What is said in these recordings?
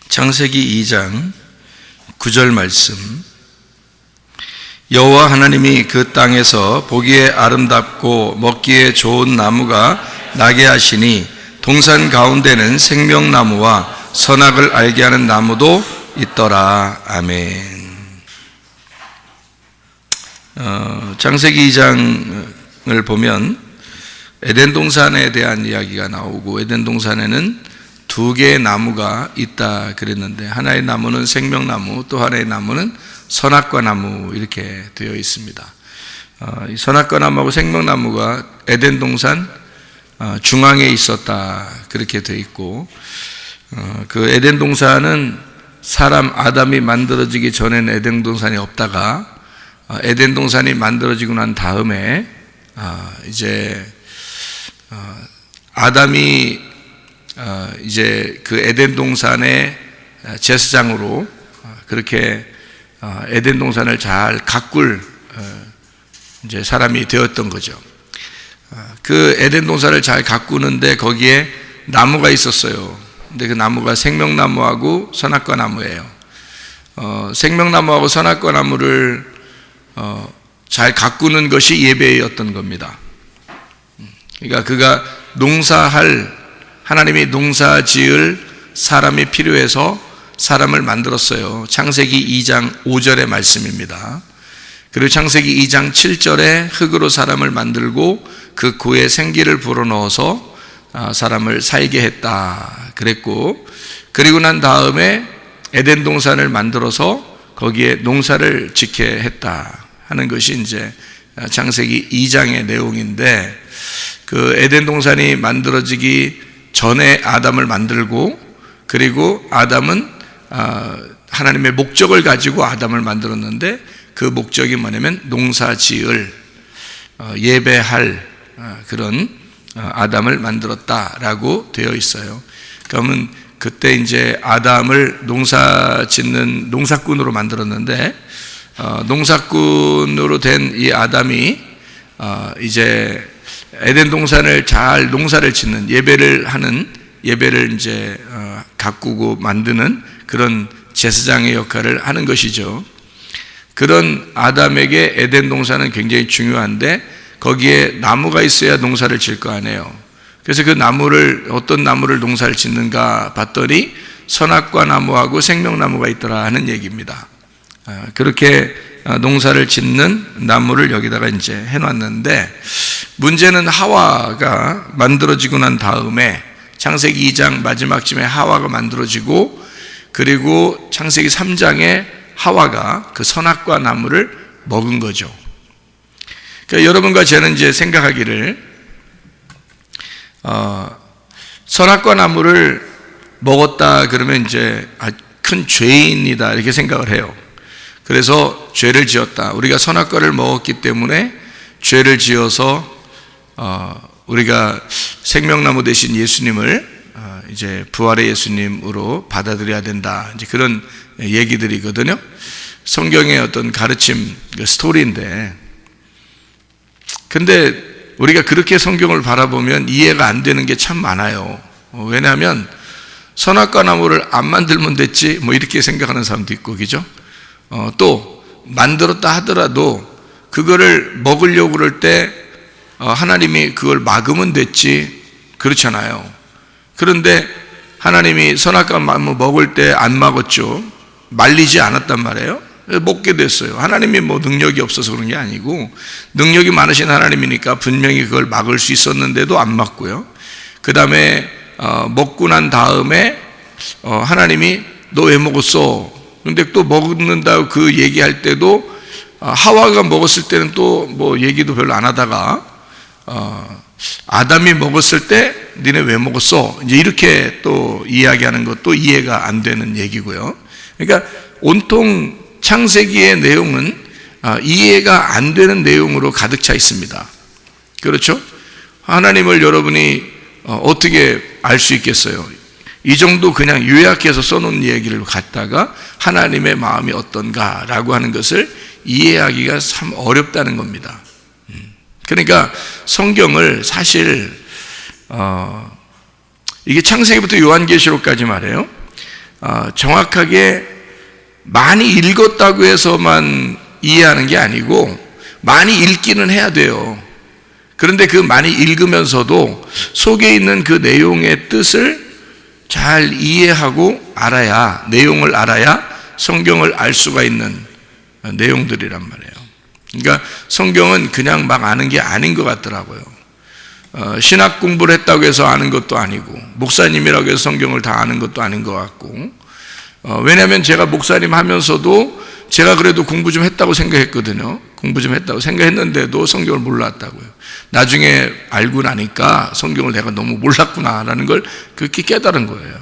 창세기 2장 9절 말씀. 여호와 하나님이 그 땅에서 보기에 아름답고 먹기에 좋은 나무가 나게 하시니 동산 가운데는 생명나무와 선악을 알게 하는 나무도 있더라. 아멘. 창세기 2장을 보면 에덴 동산에 대한 이야기가 나오고, 에덴 동산에는 두 개의 나무가 있다 그랬는데, 하나의 나무는 생명나무, 또 하나의 나무는 선악과 나무, 이렇게 되어 있습니다. 이 선악과 나무하고 생명나무가 에덴 동산 중앙에 있었다, 그렇게 되어 있고, 그 에덴 동산은 사람 아담이 만들어지기 전에는 에덴 동산이 없다가 에덴 동산이 만들어지고 난 다음에 이제 아담이 이제 그 에덴 동산의 제사장으로 그렇게 에덴 동산을 잘 가꿀 이제 사람이 되었던 거죠. 그 에덴 동산을 잘 가꾸는데 거기에 나무가 있었어요. 근데 그 나무가 생명나무하고 선악과 나무예요. 생명나무하고 선악과 나무를 잘 가꾸는 것이 예배였던 겁니다. 그러니까 그가 하나님이 농사 지을 사람이 필요해서 사람을 만들었어요. 창세기 2장 5절의 말씀입니다. 그리고 창세기 2장 7절에 흙으로 사람을 만들고 그 구에 생기를 불어넣어서 사람을 살게 했다 그랬고, 그리고 난 다음에 에덴 동산을 만들어서 거기에 농사를 짓게 했다 하는 것이 이제 창세기 2장의 내용인데, 그 에덴 동산이 만들어지기 전에 아담을 만들고, 그리고 아담은 하나님의 목적을 가지고 아담을 만들었는데, 그 목적이 뭐냐면 농사 지을 예배할 그런 아담을 만들었다라고 되어 있어요. 그러면 그때 이제 아담을 농사 짓는 농사꾼으로 만들었는데, 농사꾼으로 된 이 아담이 이제 에덴 동산을 잘 농사를 짓는 예배를 이제 가꾸고 만드는 그런 제사장의 역할을 하는 것이죠. 그런 아담에게 에덴 동산은 굉장히 중요한데, 거기에 나무가 있어야 농사를 질 거 아니에요. 그래서 그 어떤 나무를 농사를 짓는가 봤더니 선악과 나무하고 생명나무가 있더라 하는 얘기입니다. 그렇게 농사를 짓는 나무를 여기다가 이제 해놨는데, 문제는 하와가 만들어지고 난 다음에 창세기 2장 마지막쯤에 하와가 만들어지고, 그리고 창세기 3장에 하와가 그 선악과 나무를 먹은 거죠. 그러니까 여러분과 저는 이제 생각하기를 선악과 나무를 먹었다 그러면 이제 큰 죄인이다 이렇게 생각을 해요. 그래서 죄를 지었다. 우리가 선악과를 먹었기 때문에 죄를 지어서 우리가 생명나무 대신 예수님을 이제 부활의 예수님으로 받아들여야 된다. 이제 그런 얘기들이거든요. 성경의 어떤 가르침 스토리인데, 근데 우리가 그렇게 성경을 바라보면 이해가 안 되는 게 참 많아요. 왜냐하면 선악과 나무를 안 만들면 됐지 뭐 이렇게 생각하는 사람도 있고, 그죠? 또 만들었다 하더라도 그거를 먹으려고 그럴 때 하나님이 그걸 막으면 됐지, 그렇잖아요. 그런데 하나님이 선악과 나무 먹을 때 안 막았죠. 말리지 않았단 말이에요. 먹게 됐어요. 하나님이 뭐 능력이 없어서 그런 게 아니고, 능력이 많으신 하나님이니까 분명히 그걸 막을 수 있었는데도 안 막고요. 그 다음에 먹고 난 다음에 하나님이 너 왜 먹었어? 근데 또 먹는다고 그 얘기할 때도 하와가 먹었을 때는 또 뭐 얘기도 별로 안 하다가 아담이 먹었을 때 니네 왜 먹었어? 이제 이렇게 또 이야기하는 것도 이해가 안 되는 얘기고요. 그러니까 온통 창세기의 내용은 이해가 안 되는 내용으로 가득 차 있습니다. 그렇죠? 하나님을 여러분이 어떻게 알 수 있겠어요? 이 정도 그냥 요약해서 써놓은 얘기를 갖다가 하나님의 마음이 어떤가라고 하는 것을 이해하기가 참 어렵다는 겁니다. 그러니까 성경을 사실 이게 창세기부터 요한계시록까지 말이에요. 정확하게 많이 읽었다고 해서만 이해하는 게 아니고 많이 읽기는 해야 돼요. 그런데 그 많이 읽으면서도 속에 있는 그 내용의 뜻을 잘 이해하고 알아야, 내용을 알아야 성경을 알 수가 있는 내용들이란 말이에요. 그러니까 성경은 그냥 막 아는 게 아닌 것 같더라고요. 신학 공부를 했다고 해서 아는 것도 아니고, 목사님이라고 해서 성경을 다 아는 것도 아닌 것 같고, 왜냐하면 제가 목사님 하면서도 제가 그래도 공부 좀 했다고 생각했거든요. 공부 좀 했다고 생각했는데도 성경을 몰랐다고요. 나중에 알고 나니까 성경을 내가 너무 몰랐구나라는 걸 그렇게 깨달은 거예요.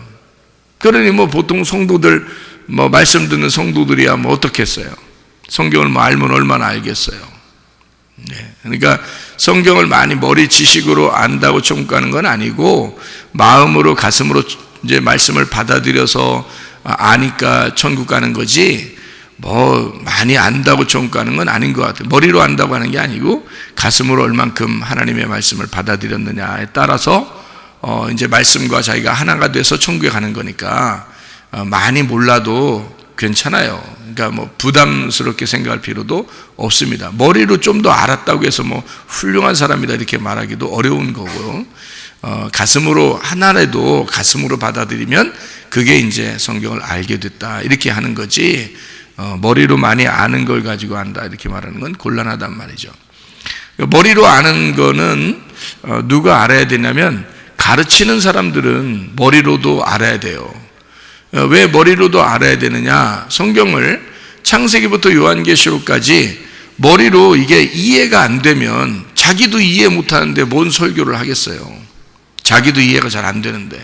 그러니 뭐 보통 성도들, 뭐 말씀 듣는 성도들이야 뭐 어떻겠어요? 성경을 뭐 알면 얼마나 알겠어요. 네. 그러니까 성경을 많이 머리 지식으로 안다고 총가는 건 아니고, 마음으로, 가슴으로 이제 말씀을 받아들여서 아니까 천국 가는 거지, 뭐 많이 안다고 총가는 건 아닌 것 같아요. 머리로 안다고 하는 게 아니고 가슴으로 얼만큼 하나님의 말씀을 받아들였느냐에 따라서 이제 말씀과 자기가 하나가 돼서 천국에 가는 거니까 많이 몰라도 괜찮아요. 그러니까 뭐 부담스럽게 생각할 필요도 없습니다. 머리로 좀 더 알았다고 해서 뭐 훌륭한 사람이다 이렇게 말하기도 어려운 거고요. 가슴으로, 하나라도 가슴으로 받아들이면 그게 이제 성경을 알게 됐다 이렇게 하는 거지, 머리로 많이 아는 걸 가지고 안다 이렇게 말하는 건 곤란하단 말이죠. 머리로 아는 거는 누가 알아야 되냐면, 가르치는 사람들은 머리로도 알아야 돼요. 왜 머리로도 알아야 되느냐? 성경을 창세기부터 요한계시록까지 머리로 이게 이해가 안 되면 자기도 이해 못하는데 뭔 설교를 하겠어요. 자기도 이해가 잘 안 되는데.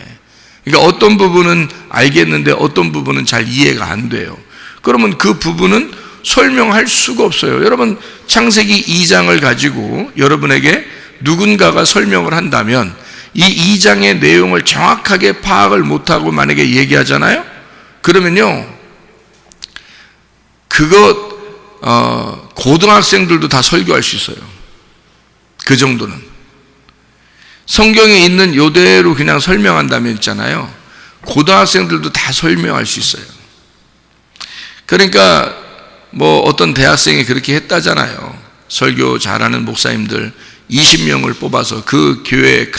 그러니까 어떤 부분은 알겠는데 어떤 부분은 잘 이해가 안 돼요. 그러면 그 부분은 설명할 수가 없어요. 여러분, 창세기 2장을 가지고 여러분에게 누군가가 설명을 한다면 이 2장의 내용을 정확하게 파악을 못하고 만약에 얘기하잖아요? 그러면요, 그거 고등학생들도 다 설교할 수 있어요. 그 정도는. 성경에 있는 요대로 그냥 설명한다면 있잖아요, 고등학생들도 다 설명할 수 있어요. 그러니까 뭐 어떤 대학생이 그렇게 했다잖아요. 설교 잘하는 목사님들 20명을 뽑아서 그 교회에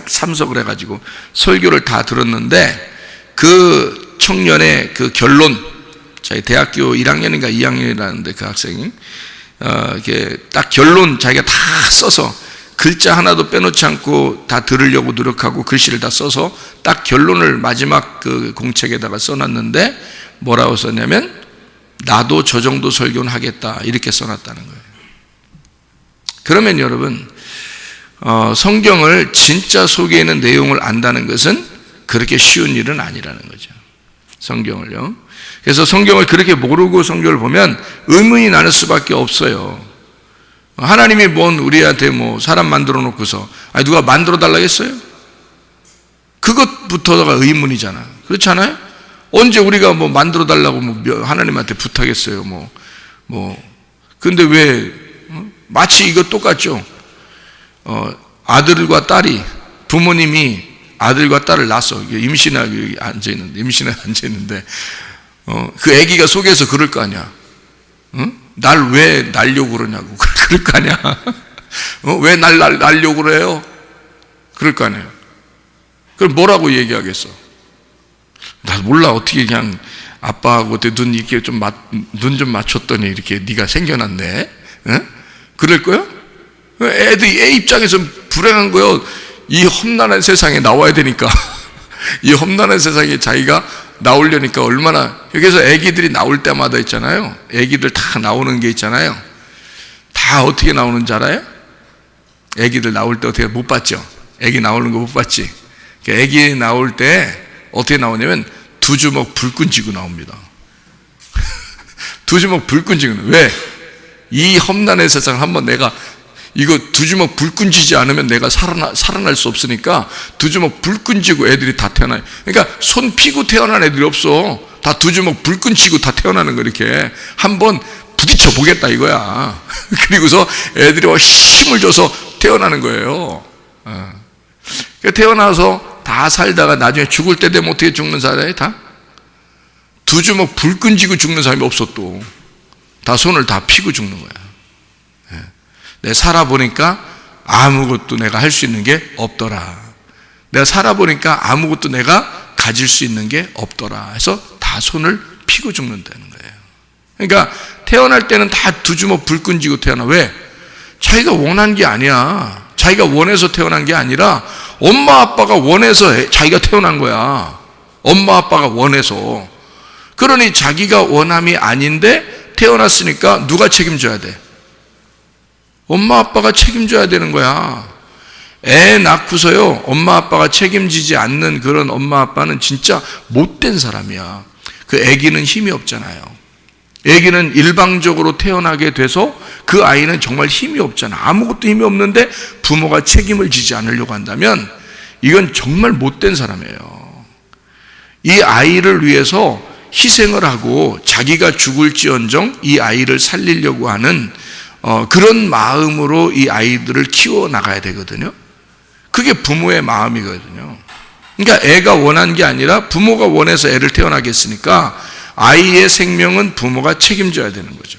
참석을 해가지고 설교를 다 들었는데, 그 청년의 그 결론, 자기 대학교 1학년인가 2학년이라는데 그 학생이 이렇게 딱 결론 자기가 다 써서, 글자 하나도 빼놓지 않고 다 들으려고 노력하고 글씨를 다 써서 딱 결론을 마지막 그 공책에다가 써놨는데 뭐라고 썼냐면, 나도 저 정도 설교는 하겠다 이렇게 써놨다는 거예요. 그러면 여러분, 성경을 진짜 속에 있는 내용을 안다는 것은 그렇게 쉬운 일은 아니라는 거죠. 성경을요. 그래서 성경을 그렇게 모르고 성경을 보면 의문이 나는 수밖에 없어요. 하나님이 뭔 우리한테 뭐 사람 만들어 놓고서 누가 만들어 달라고 했어요? 그것부터가 의문이잖아. 그렇지 않아요? 언제 우리가 뭐 만들어 달라고 뭐 하나님한테 부탁했어요? 근데 왜 마치 이거 똑같죠? 아들과 딸이, 부모님이 아들과 딸을 낳았어. 임신하게 앉아있는데, 그 아기가 속에서 그럴 거 아니야. 날 왜 낳으려고 그러냐고. 그럴 거 아니야. 왜 날 낳으려고 그래요? 그럴 거 아니에요. 그럼 뭐라고 얘기하겠어? 나 몰라. 어떻게 그냥 아빠하고 눈 이렇게 눈 좀 맞췄더니 이렇게 네가 생겨났네. 그럴 거야? 애 입장에서 불행한 거요. 이 험난한 세상에 나와야 되니까. 이 험난한 세상에 자기가 나오려니까 얼마나. 그래서 애기들이 나올 때마다 있잖아요. 애기들 다 나오는 게 있잖아요. 다 어떻게 나오는지 알아요? 애기들 나올 때 어떻게 못 봤죠? 애기 나오는 거 못 봤지? 애기 나올 때 어떻게 나오냐면 두 주먹 불끈 쥐고 나옵니다. 두 주먹 불끈 쥐고. 왜? 이 험난한 세상을 한번 내가 이거 두 주먹 불끈 쥐지 않으면 내가 살아날 수 없으니까 두 주먹 불끈 쥐고 애들이 다 태어나요. 그러니까 손 피고 태어난 애들이 없어. 다 두 주먹 불끈 쥐고 다 태어나는 거. 이렇게 한번 부딪혀 보겠다 이거야. 그리고서 애들이 힘을 줘서 태어나는 거예요. 태어나서 다 살다가 나중에 죽을 때 되면 어떻게 죽는 사람이 다? 두 주먹 불 끈지고 죽는 사람이 없어. 또 다 손을 다 피고 죽는 거야. 내가 살아보니까 아무것도 내가 할 수 있는 게 없더라. 내가 살아보니까 아무것도 내가 가질 수 있는 게 없더라 해서 다 손을 피고 죽는다는 거예요. 그러니까 태어날 때는 다 두 주먹 불 끈지고 태어나. 왜? 자기가 원한 게 아니야. 자기가 원해서 태어난 게 아니라 엄마 아빠가 원해서 자기가 태어난 거야. 엄마 아빠가 원해서. 그러니 자기가 원함이 아닌데 태어났으니까 누가 책임져야 돼? 엄마 아빠가 책임져야 되는 거야. 애 낳고서요, 엄마 아빠가 책임지지 않는 그런 엄마 아빠는 진짜 못된 사람이야. 그 애기는 힘이 없잖아요. 애기는 일방적으로 태어나게 돼서 그 아이는 정말 힘이 없잖아. 아무것도 힘이 없는데 부모가 책임을 지지 않으려고 한다면 이건 정말 못된 사람이에요. 이 아이를 위해서 희생을 하고 자기가 죽을지언정 이 아이를 살리려고 하는 그런 마음으로 이 아이들을 키워나가야 되거든요. 그게 부모의 마음이거든요. 그러니까 애가 원한 게 아니라 부모가 원해서 애를 태어나게 했으니까 아이의 생명은 부모가 책임져야 되는 거죠.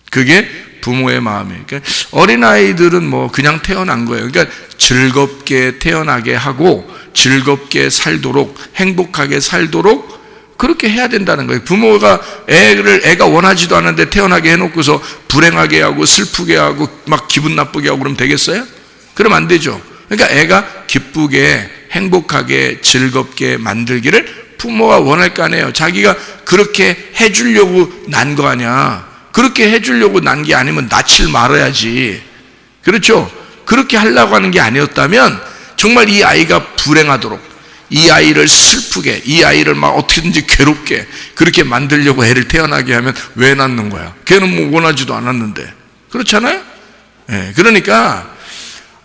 그게 부모의 마음이에요. 그러니까 어린아이들은 뭐 그냥 태어난 거예요. 그러니까 즐겁게 태어나게 하고 즐겁게 살도록, 행복하게 살도록 그렇게 해야 된다는 거예요. 부모가 애가 원하지도 않은데 태어나게 해놓고서 불행하게 하고 슬프게 하고 막 기분 나쁘게 하고 그러면 되겠어요? 그러면 안 되죠. 그러니까 애가 기쁘게 행복하게 즐겁게 만들기를 부모가 원할 거 아니에요. 자기가 그렇게 해주려고 난 거 아니야. 그렇게 해주려고 난 게 아니면 낳질 말아야지. 그렇죠? 그렇게 하려고 하는 게 아니었다면 정말 이 아이가 불행하도록, 이 아이를 슬프게, 이 아이를 막 어떻게든지 괴롭게 그렇게 만들려고 애를 태어나게 하면 왜 낳는 거야? 걔는 뭐 원하지도 않았는데. 그렇잖아요? 네, 그러니까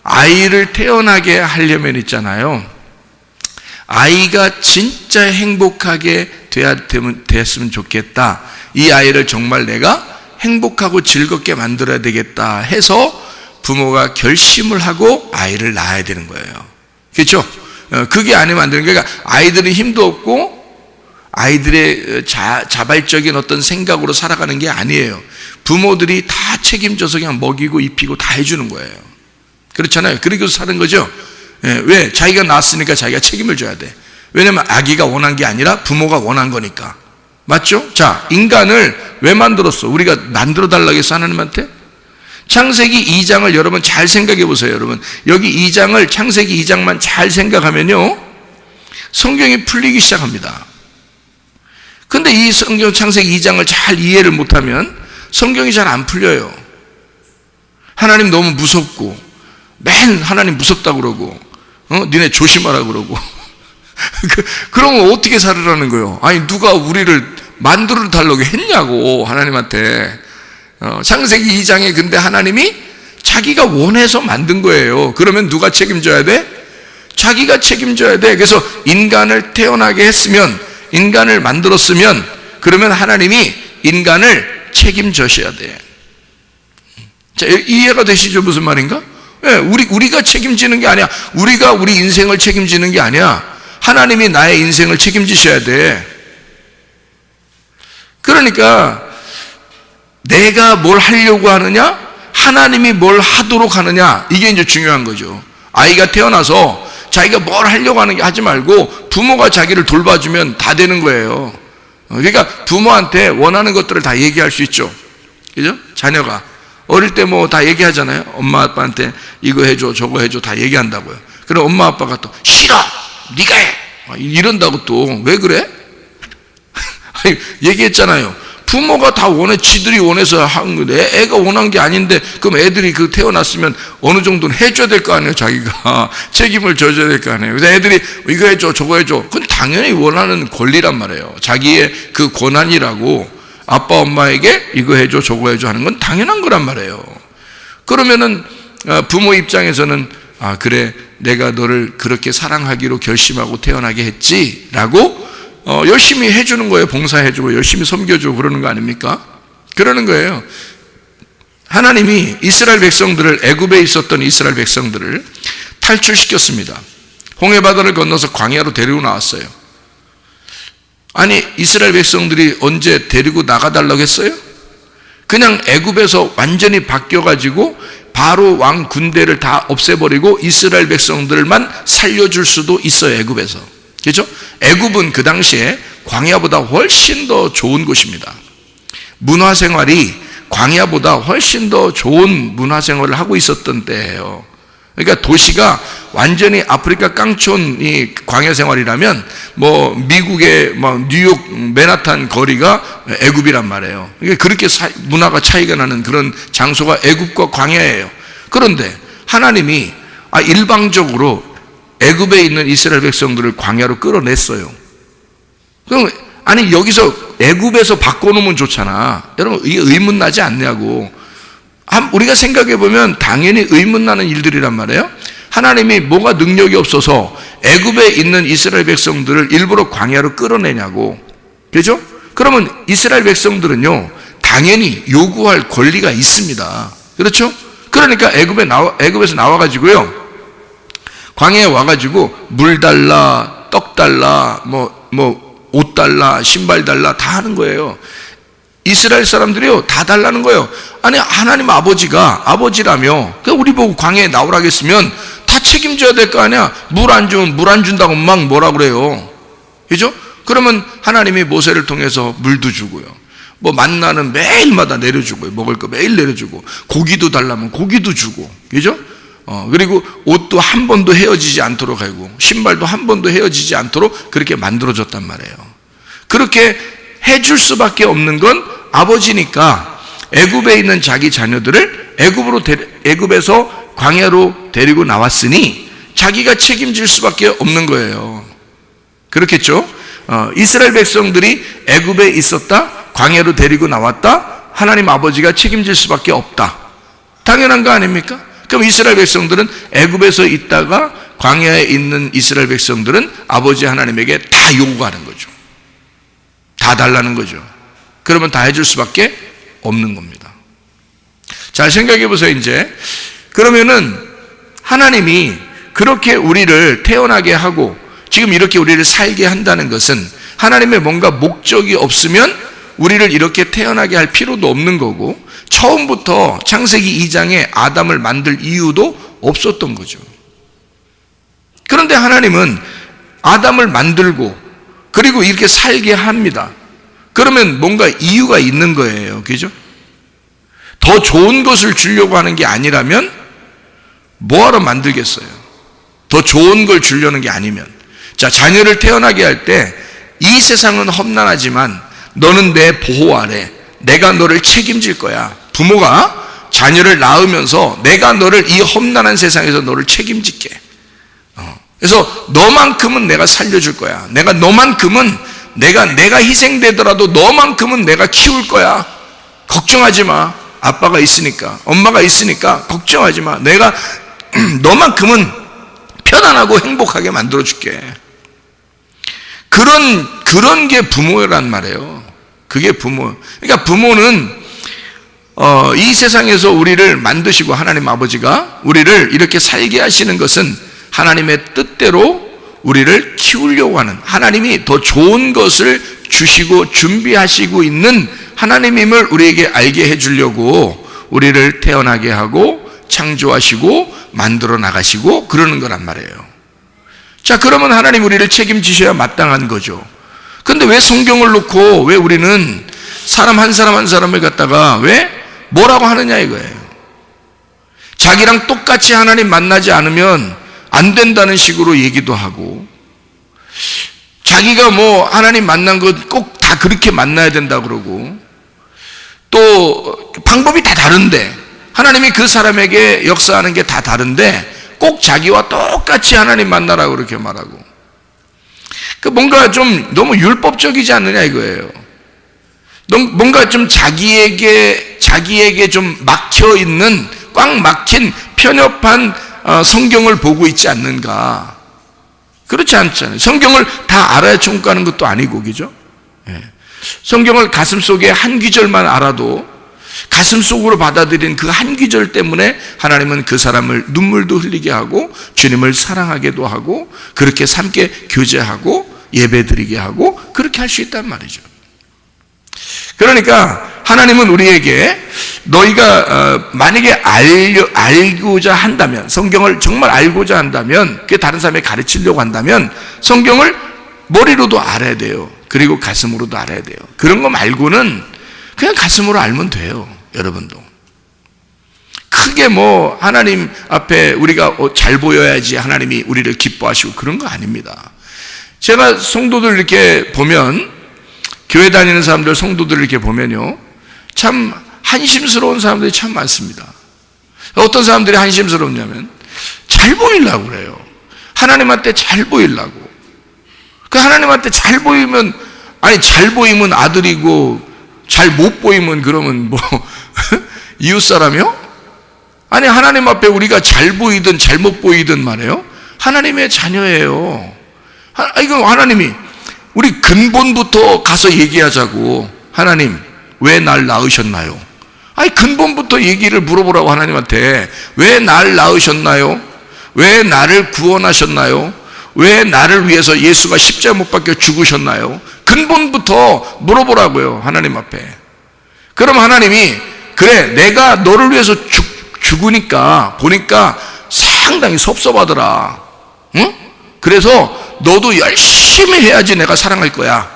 아이를 태어나게 하려면 있잖아요, 아이가 진짜 행복하게 됐으면 좋겠다. 이 아이를 정말 내가 행복하고 즐겁게 만들어야 되겠다 해서 부모가 결심을 하고 아이를 낳아야 되는 거예요. 그렇죠? 그게 아니면 안 되는 거예요. 그러니까 아이들은 힘도 없고 아이들의 자발적인 어떤 생각으로 살아가는 게 아니에요. 부모들이 다 책임져서 그냥 먹이고 입히고 다 해주는 거예요. 그렇잖아요. 그러고 사는 거죠. 왜? 자기가 낳았으니까 자기가 책임을 져야 돼. 왜냐면 아기가 원한 게 아니라 부모가 원한 거니까. 맞죠? 자, 인간을 왜 만들었어? 우리가 만들어 달라고 했어, 하나님한테? 창세기 2장을 여러분 잘 생각해 보세요. 여러분 여기 2장을, 창세기 2장만 잘 생각하면요 성경이 풀리기 시작합니다. 근데 이 성경 창세기 2장을 잘 이해를 못하면 성경이 잘 안 풀려요. 하나님 너무 무섭고 맨 하나님 무섭다고 그러고 니네 조심하라 그러고 그러면 어떻게 살으라는 거예요? 아니 누가 우리를 만들어 달라고 했냐고 하나님한테. 창세기 2장에 근데 하나님이 자기가 원해서 만든 거예요. 그러면 누가 책임져야 돼? 자기가 책임져야 돼. 그래서 인간을 태어나게 했으면, 인간을 만들었으면 그러면 하나님이 인간을 책임져셔야 돼. 자, 이해가 되시죠? 무슨 말인가? 네, 우리가 책임지는 게 아니야. 우리가 우리 인생을 책임지는 게 아니야. 하나님이 나의 인생을 책임지셔야 돼. 그러니까 내가 뭘 하려고 하느냐, 하나님이 뭘 하도록 하느냐, 이게 이제 중요한 거죠. 아이가 태어나서 자기가 뭘 하려고 하는 게 하지 말고 부모가 자기를 돌봐주면 다 되는 거예요. 그러니까 부모한테 원하는 것들을 다 얘기할 수 있죠. 그죠? 자녀가 어릴 때 뭐 다 얘기하잖아요. 엄마 아빠한테 이거 해줘 저거 해줘 다 얘기한다고요. 그럼 엄마 아빠가 또 싫어 네가 해 이런다고 또 왜 그래? 얘기했잖아요. 부모가 다 원해, 지들이 원해서 한 건데 애가 원한 게 아닌데 그럼 애들이 그 태어났으면 어느 정도는 해줘야 될 거 아니에요. 자기가 책임을 져줘야 될 거 아니에요. 그래서 애들이 이거 해줘 저거 해줘, 그건 당연히 원하는 권리란 말이에요. 자기의 그 권한이라고. 아빠 엄마에게 이거 해줘 저거 해줘 하는 건 당연한 거란 말이에요. 그러면은 부모 입장에서는 아 그래 내가 너를 그렇게 사랑하기로 결심하고 태어나게 했지 라고 열심히 해주는 거예요. 봉사해주고 열심히 섬겨주고 그러는 거 아닙니까? 그러는 거예요. 하나님이 이스라엘 백성들을, 애굽에 있었던 이스라엘 백성들을 탈출시켰습니다. 홍해바다를 건너서 광야로 데리고 나왔어요. 아니 이스라엘 백성들이 언제 데리고 나가달라고 했어요? 그냥 애굽에서 완전히 바뀌어가지고 바로 왕 군대를 다 없애버리고 이스라엘 백성들만 살려줄 수도 있어요. 애굽에서. 그렇죠? 애굽은 그 당시에 광야보다 훨씬 더 좋은 곳입니다. 문화생활이 광야보다 훨씬 더 좋은 문화생활을 하고 있었던 때예요. 그러니까 도시가 완전히 아프리카 깡촌이 광야생활이라면 뭐 미국의 뭐 뉴욕 맨하탄 거리가 애굽이란 말이에요. 그렇게 문화가 차이가 나는 그런 장소가 애굽과 광야예요. 그런데 하나님이 일방적으로 애굽에 있는 이스라엘 백성들을 광야로 끌어냈어요. 그럼 아니 여기서 애굽에서 바꿔놓으면 좋잖아. 여러분 이게 의문나지 않냐고. 우리가 생각해 보면 당연히 의문나는 일들이란 말이에요. 하나님이 뭐가 능력이 없어서 애굽에 있는 이스라엘 백성들을 일부러 광야로 끌어내냐고. 그렇죠? 그러면 이스라엘 백성들은요 당연히 요구할 권리가 있습니다. 그렇죠? 그러니까 애굽에서 나와가지고요 광야에 와가지고 물 달라, 떡 달라, 옷 달라, 신발 달라 다 하는 거예요. 이스라엘 사람들이요 다 달라는 거예요. 아니 하나님 아버지라며 우리 보고 광야에 나오라고 했으면 다 책임져야 될 거 아니야. 물 안 준다고 막 뭐라 그래요. 그죠? 그러면 하나님이 모세를 통해서 물도 주고요. 뭐 만나는 매일마다 내려주고요. 먹을 거 매일 내려주고 고기도 달라면 고기도 주고. 그죠? 그리고 옷도 한 번도 헤어지지 않도록 하고 신발도 한 번도 헤어지지 않도록 그렇게 만들어줬단 말이에요. 그렇게 해줄 수밖에 없는 건 아버지니까 애굽에 있는 자기 자녀들을 애굽에서 광야로 데리고 나왔으니 자기가 책임질 수밖에 없는 거예요. 그렇겠죠? 이스라엘 백성들이 애굽에 있었다, 광야로 데리고 나왔다, 하나님 아버지가 책임질 수밖에 없다. 당연한 거 아닙니까? 그럼 이스라엘 백성들은 애굽에서 있다가 광야에 있는 이스라엘 백성들은 아버지 하나님에게 다 요구하는 거죠. 다 달라는 거죠. 그러면 다 해줄 수밖에 없는 겁니다. 잘 생각해 보세요. 이제 그러면은 하나님이 그렇게 우리를 태어나게 하고 지금 이렇게 우리를 살게 한다는 것은 하나님의 뭔가 목적이 없으면 우리를 이렇게 태어나게 할 필요도 없는 거고 처음부터 창세기 2장에 아담을 만들 이유도 없었던 거죠. 그런데 하나님은 아담을 만들고 그리고 이렇게 살게 합니다. 그러면 뭔가 이유가 있는 거예요. 그죠? 더 좋은 것을 주려고 하는 게 아니라면 뭐하러 만들겠어요? 더 좋은 걸 주려는 게 아니면. 자, 자녀를 태어나게 할 때 이 세상은 험난하지만 너는 내 보호 아래 내가 너를 책임질 거야. 부모가 자녀를 낳으면서 내가 너를 이 험난한 세상에서 너를 책임질게. 그래서 너만큼은 내가 살려줄 거야. 내가 너만큼은 내가 희생되더라도 너만큼은 내가 키울 거야. 걱정하지 마. 아빠가 있으니까, 엄마가 있으니까 걱정하지 마. 내가 너만큼은 편안하고 행복하게 만들어 줄게. 그런 게 부모란 말이에요. 그게 부모. 그러니까 부모는 이 세상에서 우리를 만드시고 하나님 아버지가 우리를 이렇게 살게 하시는 것은 하나님의 뜻대로 우리를 키우려고 하는, 하나님이 더 좋은 것을 주시고 준비하시고 있는 하나님임을 우리에게 알게 해주려고 우리를 태어나게 하고 창조하시고 만들어 나가시고 그러는 거란 말이에요. 자, 그러면 하나님 우리를 책임지셔야 마땅한 거죠. 근데 왜 성경을 놓고 왜 우리는 사람 한 사람을 갖다가 왜 뭐라고 하느냐 이거예요. 자기랑 똑같이 하나님 만나지 않으면 안 된다는 식으로 얘기도 하고, 자기가 뭐 하나님 만난 것 꼭 다 그렇게 만나야 된다 그러고, 또 방법이 다 다른데 하나님이 그 사람에게 역사하는 게 다 다른데 꼭 자기와 똑같이 하나님 만나라고 그렇게 말하고, 그 뭔가 좀 너무 율법적이지 않느냐 이거예요. 뭔가 좀 자기에게 좀 막혀 있는, 꽉 막힌 편협한 성경을 보고 있지 않는가. 그렇지 않잖아요. 성경을 다 알아야 천국 가는 것도 아니고, 그죠? 성경을 가슴속에 한 귀절만 알아도 가슴속으로 받아들인 그 한 귀절 때문에 하나님은 그 사람을 눈물도 흘리게 하고 주님을 사랑하게도 하고 그렇게 삶게 교제하고 예배드리게 하고 그렇게 할 수 있단 말이죠. 그러니까 하나님은 우리에게 너희가 만약에 알고자 한다면, 성경을 정말 알고자 한다면, 그게 다른 사람에게 가르치려고 한다면 성경을 머리로도 알아야 돼요. 그리고 가슴으로도 알아야 돼요. 그런 거 말고는 그냥 가슴으로 알면 돼요. 여러분도 크게 뭐 하나님 앞에 우리가 잘 보여야지 하나님이 우리를 기뻐하시고 그런 거 아닙니다. 제가 성도들 이렇게 보면, 교회 다니는 사람들, 성도들 이렇게 보면요, 참 한심스러운 사람들이 참 많습니다. 어떤 사람들이 한심스럽냐면 잘 보이려고 그래요. 하나님한테 잘 보이려고. 그 하나님한테 잘 보이면, 아니 잘 보이면 아들이고 잘 못 보이면 그러면 뭐 이웃 사람이요? 아니 하나님 앞에 우리가 잘 보이든 잘못 보이든 말이에요, 하나님의 자녀예요. 이거 하나님이 우리 근본부터 가서 얘기하자고. 하나님 왜 날 낳으셨나요? 아니 근본부터 얘기를 물어보라고. 하나님한테 왜 날 낳으셨나요? 왜 나를 구원하셨나요? 왜 나를 위해서 예수가 십자가 못 박혀 죽으셨나요? 근본부터 물어보라고요, 하나님 앞에. 그럼 하나님이, 그래 내가 너를 위해서 죽으니까 보니까 상당히 섭섭하더라. 응? 그래서 너도 열심히 해야지 내가 사랑할 거야.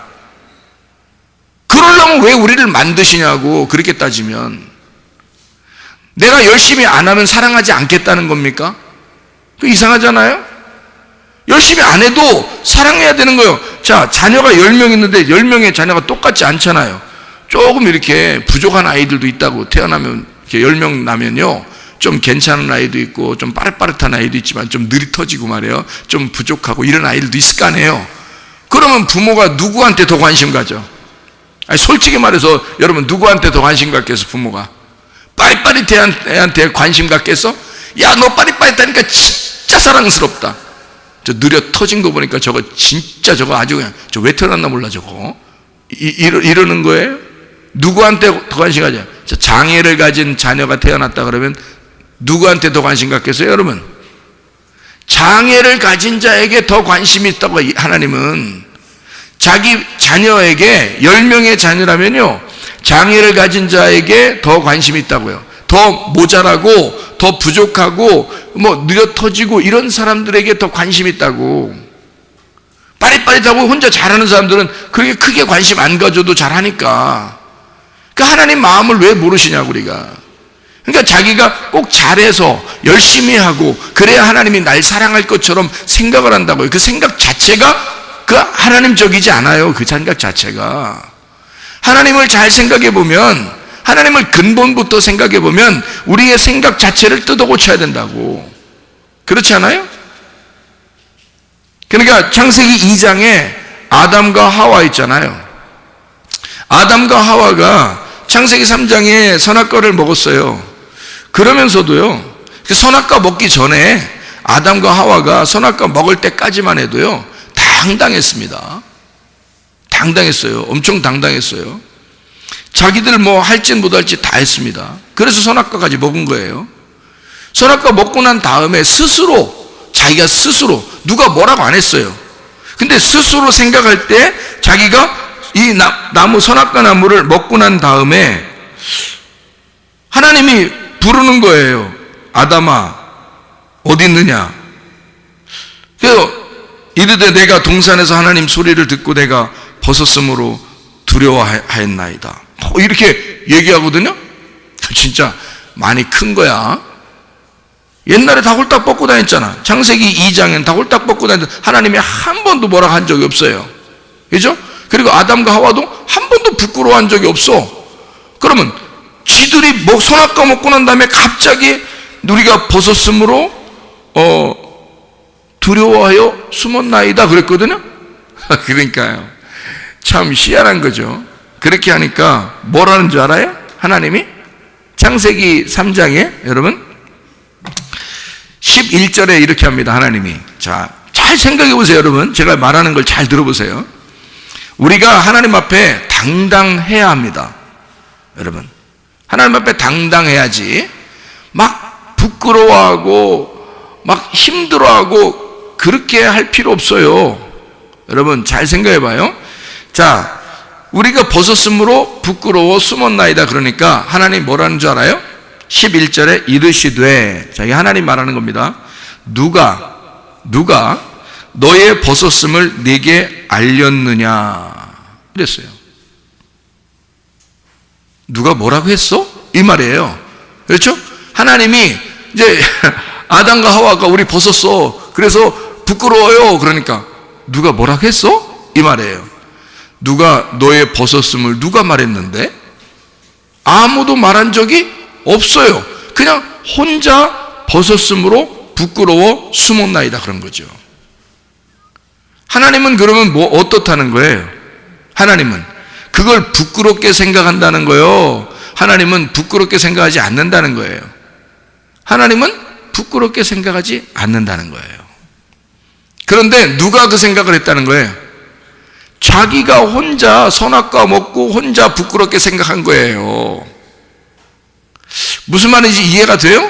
그러려면 왜 우리를 만드시냐고. 그렇게 따지면 내가 열심히 안 하면 사랑하지 않겠다는 겁니까? 그 이상하잖아요. 열심히 안 해도 사랑해야 되는 거예요. 자, 자녀가 10명 있는데 10명의 자녀가 똑같지 않잖아요. 조금 이렇게 부족한 아이들도 있다고. 태어나면 이렇게 10명 나면요, 좀 괜찮은 아이도 있고 좀 빠릇빠릇한 아이도 있지만 좀 느리 터지고 말이에요, 좀 부족하고 이런 아이들도 있을 거 아니에요. 그러면 부모가 누구한테 더 관심 가져? 아니 솔직히 말해서 여러분, 누구한테 더 관심 갖겠어? 부모가 빠릿빠릿한 애한테 관심 갖겠어? 야, 너 빠릿빠릿하니까 진짜 사랑스럽다. 저 느려 터진 거 보니까 저거 진짜 저거 아주 그냥 저 왜 태어났나 몰라 저거. 이러는 거예요? 누구한테 더 관심 가져? 저 장애를 가진 자녀가 태어났다 그러면 누구한테 더 관심 갖겠어요? 여러분, 장애를 가진 자에게 더 관심이 있다고. 하나님은 자기 자녀에게, 10명의 자녀라면요, 장애를 가진 자에게 더 관심이 있다고요. 더 모자라고 더 부족하고 뭐 느려 터지고 이런 사람들에게 더 관심이 있다고. 빠릿빠릿하고 혼자 잘하는 사람들은 그렇게 크게 관심 안 가져도 잘하니까. 그 하나님 마음을 왜 모르시냐고 우리가. 그러니까 자기가 꼭 잘해서 열심히 하고 그래야 하나님이 날 사랑할 것처럼 생각을 한다고요. 그 생각 자체가 그 하나님적이지 않아요. 그 생각 자체가. 하나님을 잘 생각해 보면, 하나님을 근본부터 생각해 보면 우리의 생각 자체를 뜯어 고쳐야 된다고. 그렇지 않아요? 그러니까 창세기 2장에 아담과 하와 있잖아요. 아담과 하와가 창세기 3장에 선악과를 먹었어요. 그러면서도요, 그 선악과 먹기 전에 아담과 하와가 선악과 먹을 때까지만 해도요, 당당했습니다. 당당했어요. 엄청 당당했어요. 자기들 뭐 할지 못할지 다 했습니다. 그래서 선악과까지 먹은 거예요. 선악과 먹고 난 다음에 자기가 스스로 누가 뭐라고 안 했어요. 근데 스스로 생각할 때 자기가 이 선악과 나무를 먹고 난 다음에 하나님이 부르는 거예요. 아담아, 어디 있느냐? 그래서 이르되 내가 동산에서 하나님 소리를 듣고 내가 벗었으므로 두려워하였나이다. 이렇게 얘기하거든요. 진짜 많이 큰 거야. 옛날에 다 홀딱 벗고 다녔잖아. 창세기 2장엔 다 홀딱 벗고 다녔는데 하나님이 한 번도 뭐라 한 적이 없어요. 그죠? 그리고 아담과 하와도 한 번도 부끄러워한 적이 없어. 그러면 지들이 선악과 먹고 난 다음에 갑자기 우리가 벗었으므로 두려워하여 숨었나이다 그랬거든요. 그러니까요, 참 희한한 거죠. 그렇게 하니까 뭐라는 줄 알아요? 하나님이 창세기 3장에 여러분 11절에 이렇게 합니다. 하나님이, 자, 잘 생각해 보세요. 여러분, 제가 말하는 걸 잘 들어보세요. 우리가 하나님 앞에 당당해야 합니다. 여러분, 하나님 앞에 당당해야지 막 부끄러워하고 막 힘들어하고 그렇게 할 필요 없어요. 여러분 잘 생각해 봐요. 자, 우리가 벗었으므로 부끄러워 숨었나이다. 그러니까 하나님 뭐라는 줄 알아요? 11절에 이르시되, 자, 이게 하나님 말하는 겁니다. 누가 너의 벗었음을 네게 알렸느냐 이랬어요. 누가 뭐라고 했어? 이 말이에요. 그렇죠? 하나님이 이제 아담과 하와가 우리 벗었어, 그래서 부끄러워요. 그러니까 누가 뭐라고 했어? 이 말이에요. 누가 너의 벗었음을 누가 말했는데? 아무도 말한 적이 없어요. 그냥 혼자 벗었음으로 부끄러워 숨었나이다 그런 거죠. 하나님은 그러면 뭐 어떻다는 거예요? 하나님은 그걸 부끄럽게 생각한다는 거예요? 하나님은 부끄럽게 생각하지 않는다는 거예요? 하나님은 부끄럽게 생각하지 않는다는 거예요. 그런데 누가 그 생각을 했다는 거예요? 자기가 혼자 선악과 먹고 혼자 부끄럽게 생각한 거예요. 무슨 말인지 이해가 돼요?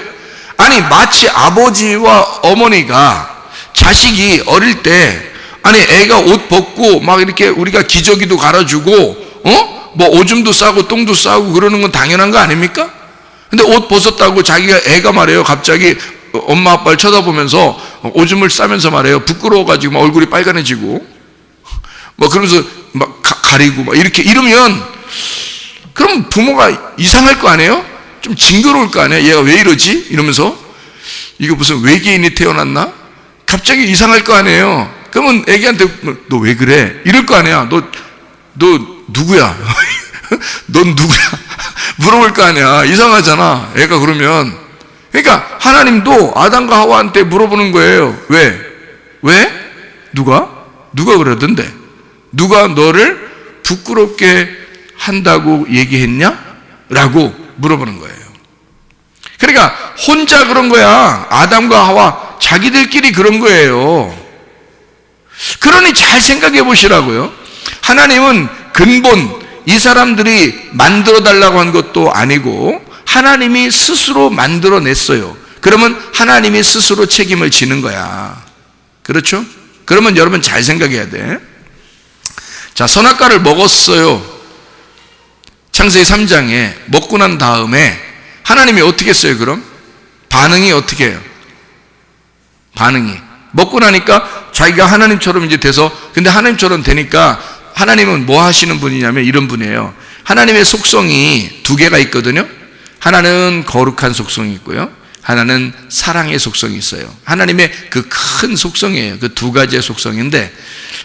아니, 마치 아버지와 어머니가 자식이 어릴 때, 아니 애가 옷 벗고 막 이렇게 우리가 기저귀도 갈아주고 뭐 오줌도 싸고 똥도 싸고 그러는 건 당연한 거 아닙니까? 근데 옷 벗었다고 자기가 애가 말해요, 갑자기 엄마 아빠를 쳐다보면서 오줌을 싸면서 말해요, 부끄러워가지고 막 얼굴이 빨간해지고 뭐 그러면서 막 가리고 막 이렇게 이러면, 그럼 부모가 이상할 거 아니에요? 좀 징그러울 거 아니에요? 얘가 왜 이러지? 이러면서 이거 무슨 외계인이 태어났나? 갑자기 이상할 거 아니에요? 그러면 애기한테 너 왜 그래? 이럴 거 아니야. 너 누구야? 넌 누구야? 물어볼 거 아니야. 이상하잖아, 애가 그러면. 그러니까 하나님도 아담과 하와한테 물어보는 거예요. 왜? 누가 그러던데? 누가 너를 부끄럽게 한다고 얘기했냐? 라고 물어보는 거예요. 그러니까 혼자 그런 거야. 아담과 하와 자기들끼리 그런 거예요. 그러니 잘 생각해 보시라고요. 하나님은 근본 이 사람들이 만들어 달라고 한 것도 아니고 하나님이 스스로 만들어냈어요. 그러면 하나님이 스스로 책임을 지는 거야. 그렇죠? 그러면 여러분 잘 생각해야 돼. 자, 선악과를 먹었어요. 창세기 3장에 먹고 난 다음에 하나님이 어떻게 했어요? 그럼 반응이 어떻게 해요? 반응이 먹고 나니까 자기가 하나님처럼 이제 돼서, 근데 하나님처럼 되니까 하나님은 뭐 하시는 분이냐면 이런 분이에요. 하나님의 속성이 두 개가 있거든요. 하나는 거룩한 속성이 있고요, 하나는 사랑의 속성이 있어요. 하나님의 그 큰 속성이에요. 그 두 가지의 속성인데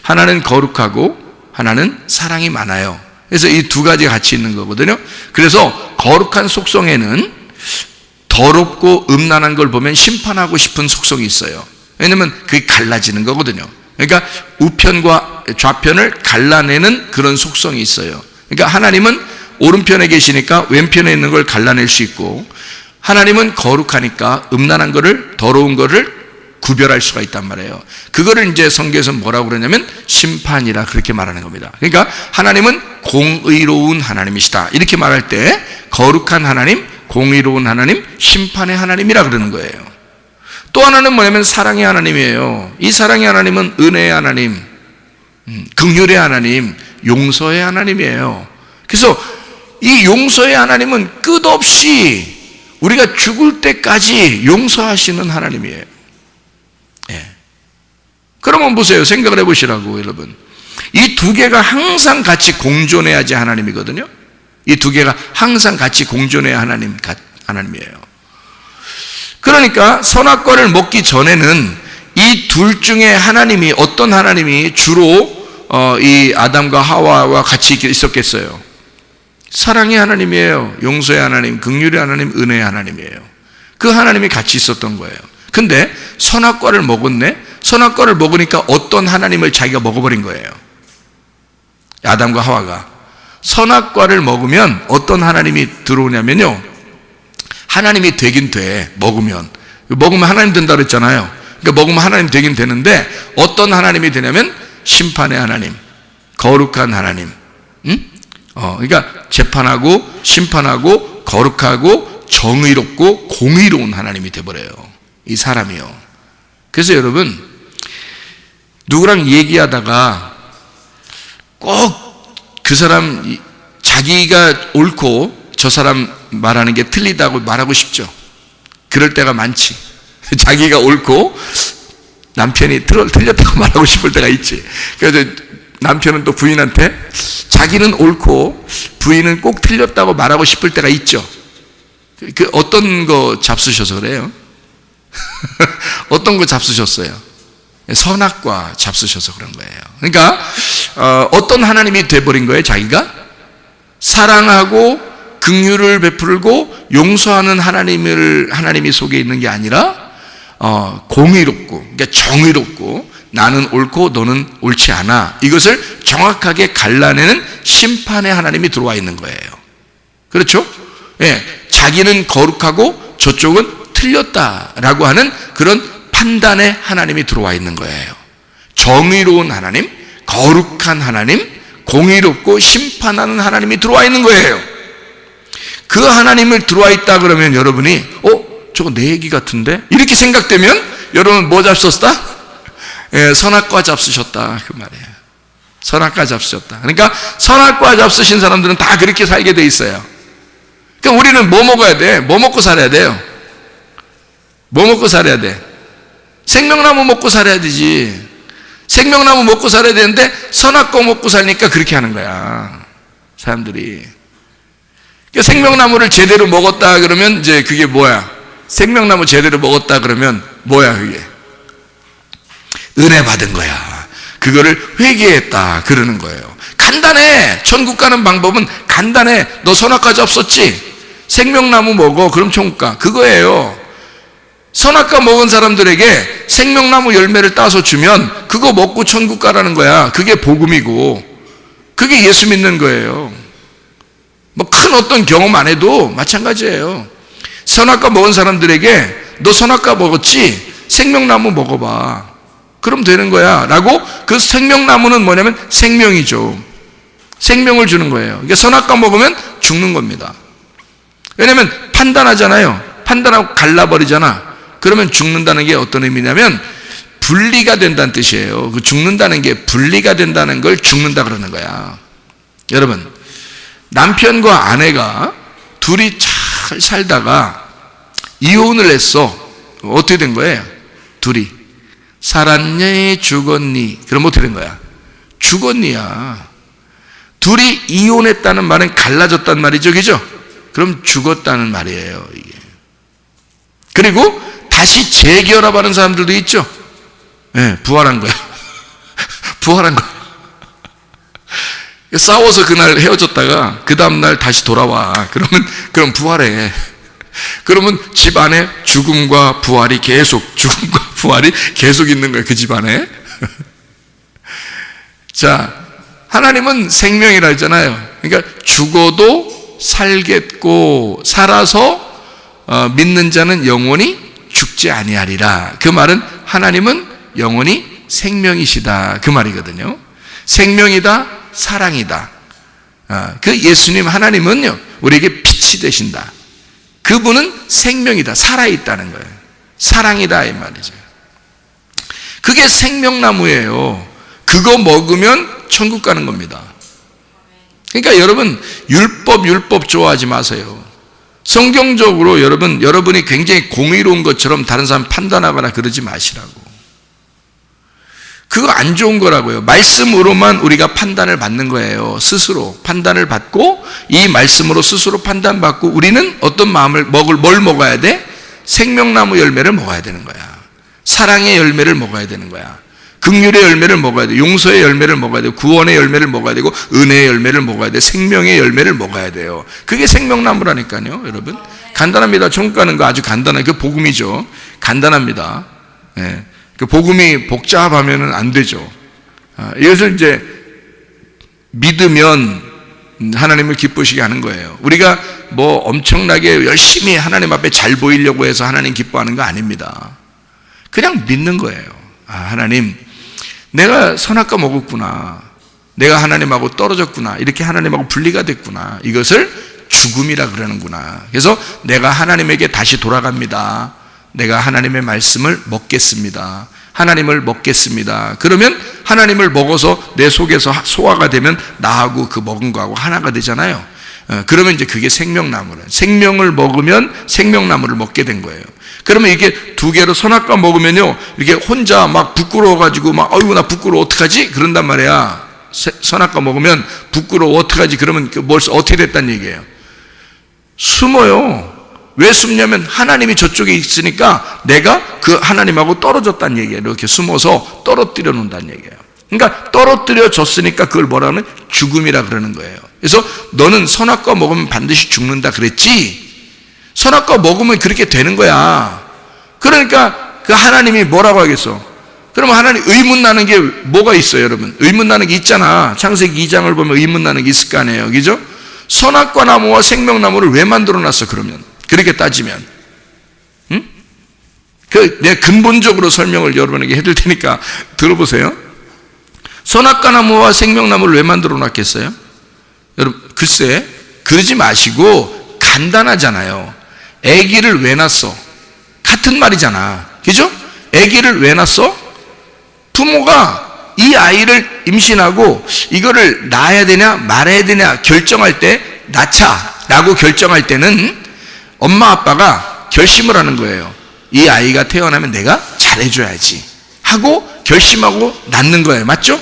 하나는 거룩하고 하나는 사랑이 많아요. 그래서 이 두 가지가 같이 있는 거거든요. 그래서 거룩한 속성에는 더럽고 음란한 걸 보면 심판하고 싶은 속성이 있어요. 왜냐면 그게 갈라지는 거거든요. 그러니까 우편과 좌편을 갈라내는 그런 속성이 있어요. 그러니까 하나님은 오른편에 계시니까 왼편에 있는 걸 갈라낼 수 있고, 하나님은 거룩하니까 음란한 거를, 더러운 거를 구별할 수가 있단 말이에요. 그거를 이제 성경에서 뭐라고 그러냐면 심판이라 그렇게 말하는 겁니다. 그러니까 하나님은 공의로운 하나님이시다 이렇게 말할 때 거룩한 하나님, 공의로운 하나님, 심판의 하나님이라 그러는 거예요. 또 하나는 뭐냐면 사랑의 하나님이에요. 이 사랑의 하나님은 은혜의 하나님, 긍휼의 하나님, 용서의 하나님이에요. 그래서 이 용서의 하나님은 끝없이 우리가 죽을 때까지 용서하시는 하나님이에요. 예. 그러면 보세요. 생각을 해보시라고 여러분. 이 두 개가 항상 같이 공존해야지 하나님이거든요. 이 두 개가 항상 같이 공존해야 하나님이에요. 그러니까 선악과를 먹기 전에는 이 둘 중에 하나님이, 어떤 하나님이 주로 이 아담과 하와와 같이 있었겠어요? 사랑의 하나님이에요. 용서의 하나님, 긍휼의 하나님, 은혜의 하나님이에요. 그 하나님이 같이 있었던 거예요. 근데 선악과를 먹었네? 선악과를 먹으니까 어떤 하나님을 자기가 먹어버린 거예요. 아담과 하와가. 선악과를 먹으면 어떤 하나님이 들어오냐면요, 하나님이 되긴 돼. 먹으면 하나님 된다 그랬잖아요. 그러니까 먹으면 하나님 되긴 되는데 어떤 하나님이 되냐면 심판의 하나님, 거룩한 하나님. 그러니까 재판하고 심판하고 거룩하고 정의롭고 공의로운 하나님이 돼버려요, 이 사람이요. 그래서 여러분, 누구랑 얘기하다가 꼭 그 사람 자기가 옳고 저 사람 말하는 게 틀리다고 말하고 싶죠. 그럴 때가 많지. 자기가 옳고 남편이 틀렸다고 말하고 싶을 때가 있지. 그래서 남편은 또 부인한테 자기는 옳고 부인은 꼭 틀렸다고 말하고 싶을 때가 있죠. 그 어떤 거 잡수셔서 그래요? 어떤 거 잡수셨어요? 선악과 잡수셔서 그런 거예요. 그러니까 어떤 하나님이 돼버린 거예요? 자기가 사랑하고 긍휼을 베풀고 용서하는 하나님이 속에 있는 게 아니라 공의롭고, 그러니까 정의롭고, 나는 옳고 너는 옳지 않아, 이것을 정확하게 갈라내는 심판의 하나님이 들어와 있는 거예요. 그렇죠? 예, 자기는 거룩하고 저쪽은 틀렸다라고 하는 그런 판단의 하나님이 들어와 있는 거예요. 정의로운 하나님, 거룩한 하나님, 공의롭고 심판하는 하나님이 들어와 있는 거예요. 그 하나님을 들어와 있다 그러면 여러분이 저거 내 얘기 같은데? 이렇게 생각되면 여러분 뭐 잡수셨다? 예, 선악과 잡수셨다 그 말이에요. 선악과 잡수셨다. 그러니까 선악과 잡수신 사람들은 다 그렇게 살게 돼 있어요. 그러니까 우리는 뭐 먹어야 돼? 뭐 먹고 살아야 돼요? 뭐 먹고 살아야 돼? 생명나무 먹고 살아야 되지. 생명나무 먹고 살아야 되는데 선악과 먹고 살니까 그렇게 하는 거야, 사람들이. 그러니까 생명나무를 제대로 먹었다 그러면 이제 그게 뭐야? 생명나무 제대로 먹었다 그러면 뭐야 그게? 은혜 받은 거야. 그거를 회개했다 그러는 거예요. 간단해. 천국 가는 방법은 간단해. 너 선악과 잡섰지? 생명나무 먹어. 그럼 천국 가. 그거예요. 선악과 먹은 사람들에게 생명나무 열매를 따서 주면 그거 먹고 천국 가라는 거야. 그게 복음이고 그게 예수 믿는 거예요. 뭐 큰 어떤 경험 안 해도 마찬가지예요. 선악과 먹은 사람들에게 너 선악과 먹었지? 생명나무 먹어봐. 그럼 되는 거야 라고. 그 생명나무는 뭐냐면 생명이죠. 생명을 주는 거예요. 그러니까 선악과 먹으면 죽는 겁니다. 왜냐면 판단하잖아요. 판단하고 갈라버리잖아. 그러면 죽는다는 게 어떤 의미냐면 분리가 된다는 뜻이에요. 그 죽는다는 게 분리가 된다는 걸 죽는다 그러는 거야. 여러분, 남편과 아내가 둘이 잘 살다가 이혼을 했어. 어떻게 된 거예요? 둘이 살았니 죽었니? 그럼 어떻게 된 거야? 죽었니야. 둘이 이혼했다는 말은 갈라졌단 말이죠, 그죠? 그럼 죽었다는 말이에요, 이게. 그리고 다시 재결합하는 사람들도 있죠. 네, 부활한 거야. 부활한 거야. 싸워서 그날 헤어졌다가 그 다음날 다시 돌아와. 그럼 부활해. 그러면 집 안에 죽음과 부활이 계속 있는 거예요, 그 집 안에. 자, 하나님은 생명이라 했잖아요. 그러니까 죽어도 살겠고 살아서 믿는 자는 영원히 죽지 아니하리라. 그 말은 하나님은 영원히 생명이시다 그 말이거든요. 생명이다, 사랑이다. 그 예수님 하나님은요 우리에게 빛이 되신다. 그분은 생명이다, 살아있다는 거예요. 사랑이다 이 말이죠. 그게 생명나무예요. 그거 먹으면 천국 가는 겁니다. 그러니까 여러분 율법 좋아하지 마세요. 성경적으로 여러분이 굉장히 공의로운 것처럼 다른 사람 판단하거나 그러지 마시라고. 그거 안 좋은 거라고요. 말씀으로만 우리가 판단을 받는 거예요. 스스로 판단을 받고 이 말씀으로 스스로 판단받고 우리는 어떤 마음을 뭘 먹어야 돼? 생명나무 열매를 먹어야 되는 거야. 사랑의 열매를 먹어야 되는 거야. 긍휼의 열매를 먹어야 돼. 용서의 열매를 먹어야 돼. 구원의 열매를 먹어야 되고 은혜의 열매를 먹어야 돼. 생명의 열매를 먹어야 돼요. 그게 생명나무라니까요, 여러분. 간단합니다. 천국 가는 거 아주 간단한 그 복음이죠. 간단합니다. 네. 그 복음이 복잡하면은 안 되죠. 이것을 이제 믿으면 하나님을 기쁘시게 하는 거예요. 우리가 뭐 엄청나게 열심히 하나님 앞에 잘 보이려고 해서 하나님 기뻐하는 거 아닙니다. 그냥 믿는 거예요. 하나님, 내가 선악과 먹었구나. 내가 하나님하고 떨어졌구나. 이렇게 하나님하고 분리가 됐구나. 이것을 죽음이라 그러는구나. 그래서 내가 하나님에게 다시 돌아갑니다. 내가 하나님의 말씀을 먹겠습니다. 하나님을 먹겠습니다. 그러면 하나님을 먹어서 내 속에서 소화가 되면 나하고 그 먹은 거하고 하나가 되잖아요. 그러면 이제 그게 생명나무를, 생명을 먹으면 생명나무를 먹게 된 거예요. 그러면 이게 두 개로 선악과 먹으면요, 이렇게 혼자 막 부끄러워가지고 막 어이구 나 부끄러워 어떡하지? 그런단 말이야. 선악과 먹으면 부끄러워 어떡하지? 그러면 뭘 어떻게 됐단 얘기예요? 숨어요. 왜 숨냐면 하나님이 저쪽에 있으니까 내가 그 하나님하고 떨어졌다는 얘기예요. 이렇게 숨어서 떨어뜨려 놓는다는 얘기예요. 그러니까 떨어뜨려 졌으니까 그걸 뭐라 하면 죽음이라 그러는 거예요. 그래서 너는 선악과 먹으면 반드시 죽는다 그랬지? 선악과 먹으면 그렇게 되는 거야. 그러니까 그 하나님이 뭐라고 하겠어? 그러면 하나님 의문나는 게 뭐가 있어요, 여러분? 의문나는 게 있잖아. 창세기 2장을 보면 의문나는 게 있을 거 아니에요, 그죠? 선악과 나무와 생명나무를 왜 만들어 놨어, 그러면? 그렇게 따지면, 응? 내가 근본적으로 설명을 여러분에게 해드릴 테니까 들어보세요. 선악과 나무와 생명나무를 왜 만들어 놨겠어요? 여러분, 글쎄, 그러지 마시고 간단하잖아요. 아기를 왜 낳았어? 같은 말이잖아, 그죠? 아기를 왜 낳았어? 부모가 이 아이를 임신하고 이거를 낳아야 되냐 말아야 되냐 결정할 때, 낳자라고 결정할 때는 엄마 아빠가 결심을 하는 거예요. 이 아이가 태어나면 내가 잘해줘야지 하고 결심하고 낳는 거예요. 맞죠?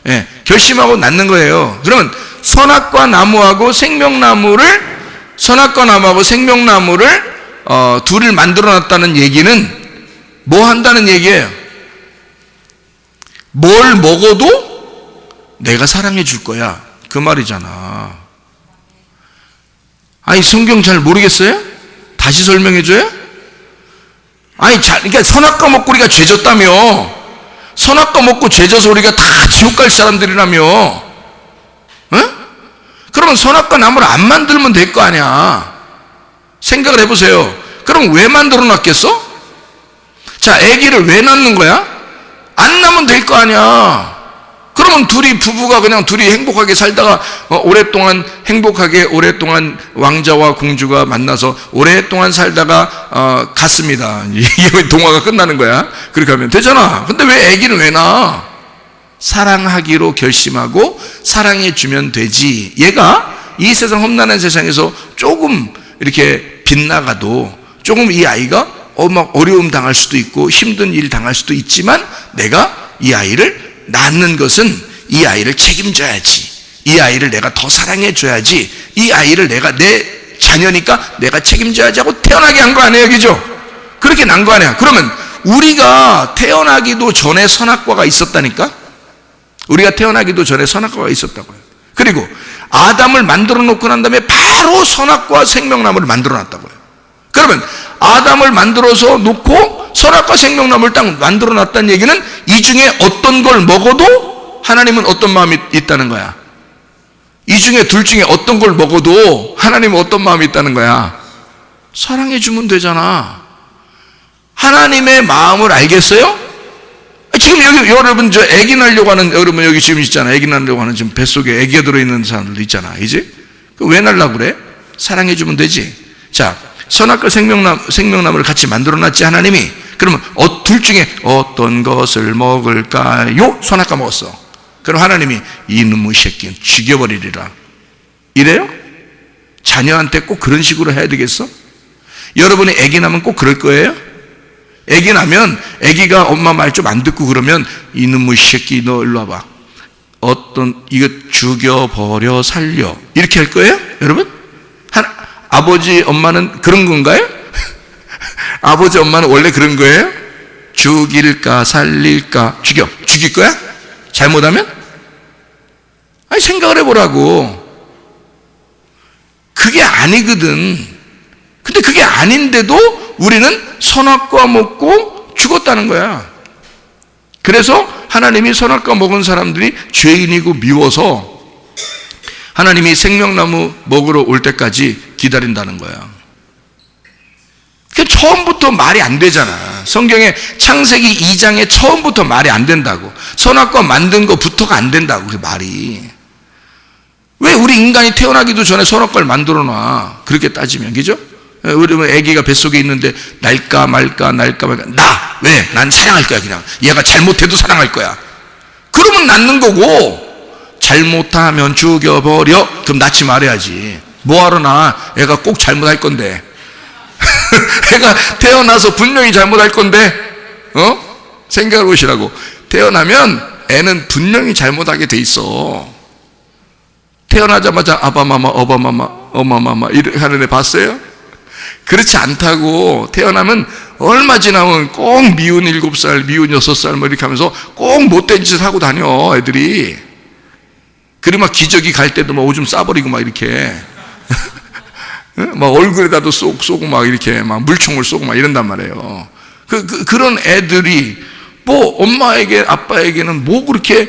예, 결심하고 낳는 거예요. 그러면 선악과 나무하고 생명나무를 둘을 만들어 놨다는 얘기는 뭐 한다는 얘기예요? 뭘 먹어도 내가 사랑해 줄 거야, 그 말이잖아. 아니, 성경 잘 모르겠어요? 다시 설명해 줘요? 아니, 그러니까 선악과 먹고 우리가 죄졌다며. 선악과 먹고 죄져서 우리가 다 지옥 갈 사람들이라며. 응? 그러면 선악과 나무를 안 만들면 될 거 아니야. 생각을 해보세요. 그럼 왜 만들어 놨겠어? 자, 아기를 왜 낳는 거야? 안 낳으면 될 거 아니야. 그러면 부부가 그냥 둘이 행복하게 살다가 오랫동안 왕자와 공주가 만나서 오랫동안 살다가 갔습니다. 이게 동화가 끝나는 거야. 그렇게 하면 되잖아. 근데 왜 아기는 왜 낳아? 사랑하기로 결심하고 사랑해 주면 되지. 얘가 이 세상 험난한 세상에서 조금 이렇게 빗나가도 조금 이 아이가 막 어려움 당할 수도 있고 힘든 일 당할 수도 있지만 내가 이 아이를 낳는 것은 이 아이를 책임져야지. 이 아이를 내가 더 사랑해 줘야지. 이 아이를 내가 내 자녀니까 내가 책임져야지 하고 태어나게 한 거 아니에요, 그죠? 그렇게 난 거 아니야. 그러면 우리가 태어나기도 전에 선악과가 있었다니까? 우리가 태어나기도 전에 선악과가 있었다고요. 그리고 아담을 만들어 놓고 난 다음에 바로 선악과 생명나무를 만들어 놨다고요. 그러면 아담을 만들어서 놓고 선악과 생명나무를 딱 만들어 놨다는 얘기는 이 중에 어떤 걸 먹어도 하나님은 어떤 마음이 있다는 거야. 이 중에 둘 중에 어떤 걸 먹어도 하나님은 어떤 마음이 있다는 거야. 사랑해 주면 되잖아. 하나님의 마음을 알겠어요? 지금 여기 여러분 저 애기 낳으려고 하는 여러분 여기 지금 있잖아. 애기 낳으려고 하는 지금 뱃속에 애기가 들어있는 사람들도 있잖아. 이제 왜 낳으려고 그래? 사랑해 주면 되지. 자, 선악과 생명나무를 같이 만들어 놨지 하나님이. 그러면 둘 중에 어떤 것을 먹을까요? 선악과 먹었어. 그럼 하나님이 이놈의 새끼는 죽여버리리라 이래요? 자녀한테 꼭 그런 식으로 해야 되겠어? 여러분이 애기 낳으면 꼭 그럴 거예요? 애기 낳으면 애기가 엄마 말 좀 안 듣고 그러면 이놈의 새끼 너 일로 와봐, 이거 죽여버려 살려 이렇게 할 거예요? 여러분? 아버지 엄마는 그런 건가요? 아버지 엄마는 원래 그런 거예요? 죽일까 살릴까? 죽일 거야? 잘못하면? 아니, 생각을 해보라고. 그게 아니거든. 근데 그게 아닌데도 우리는 선악과 먹고 죽었다는 거야. 그래서 하나님이 선악과 먹은 사람들이 죄인이고 미워서 하나님이 생명나무 먹으러 올 때까지 기다린다는 거야. 처음부터 말이 안 되잖아. 성경에 창세기 2장에 처음부터 말이 안 된다고. 선악과 만든 거부터가 안 된다고, 그 말이. 왜 우리 인간이 태어나기도 전에 선악과를 만들어 놔? 그렇게 따지면, 그죠? 우리 애기가 뱃속에 있는데 날까 말까 나! 왜? 난 사랑할 거야. 그냥 얘가 잘못해도 사랑할 거야. 그러면 낳는 거고, 잘못하면 죽여버려. 그럼 낳지 말아야지. 뭐하러 낳아? 애가 꼭 잘못할 건데. 애가 태어나서 분명히 잘못할 건데, 생각해 보시라고. 태어나면 애는 분명히 잘못하게 돼 있어. 태어나자마자 아바마마 어바마마 어마마마 이렇게 하는 애 봤어요? 그렇지 않다고. 태어나면 얼마 지나면 꼭 미운 7살 미운 6살 뭐 이렇게 하면서 꼭 못된 짓을 하고 다녀 애들이. 그리고 막 기저귀 갈 때도 막 오줌 싸버리고 막 이렇게 막 얼굴에다도 쏘고 막 이렇게 막 물총을 쏘고 막 이런단 말이에요. 그런 애들이 뭐 엄마에게 아빠에게는 뭐 그렇게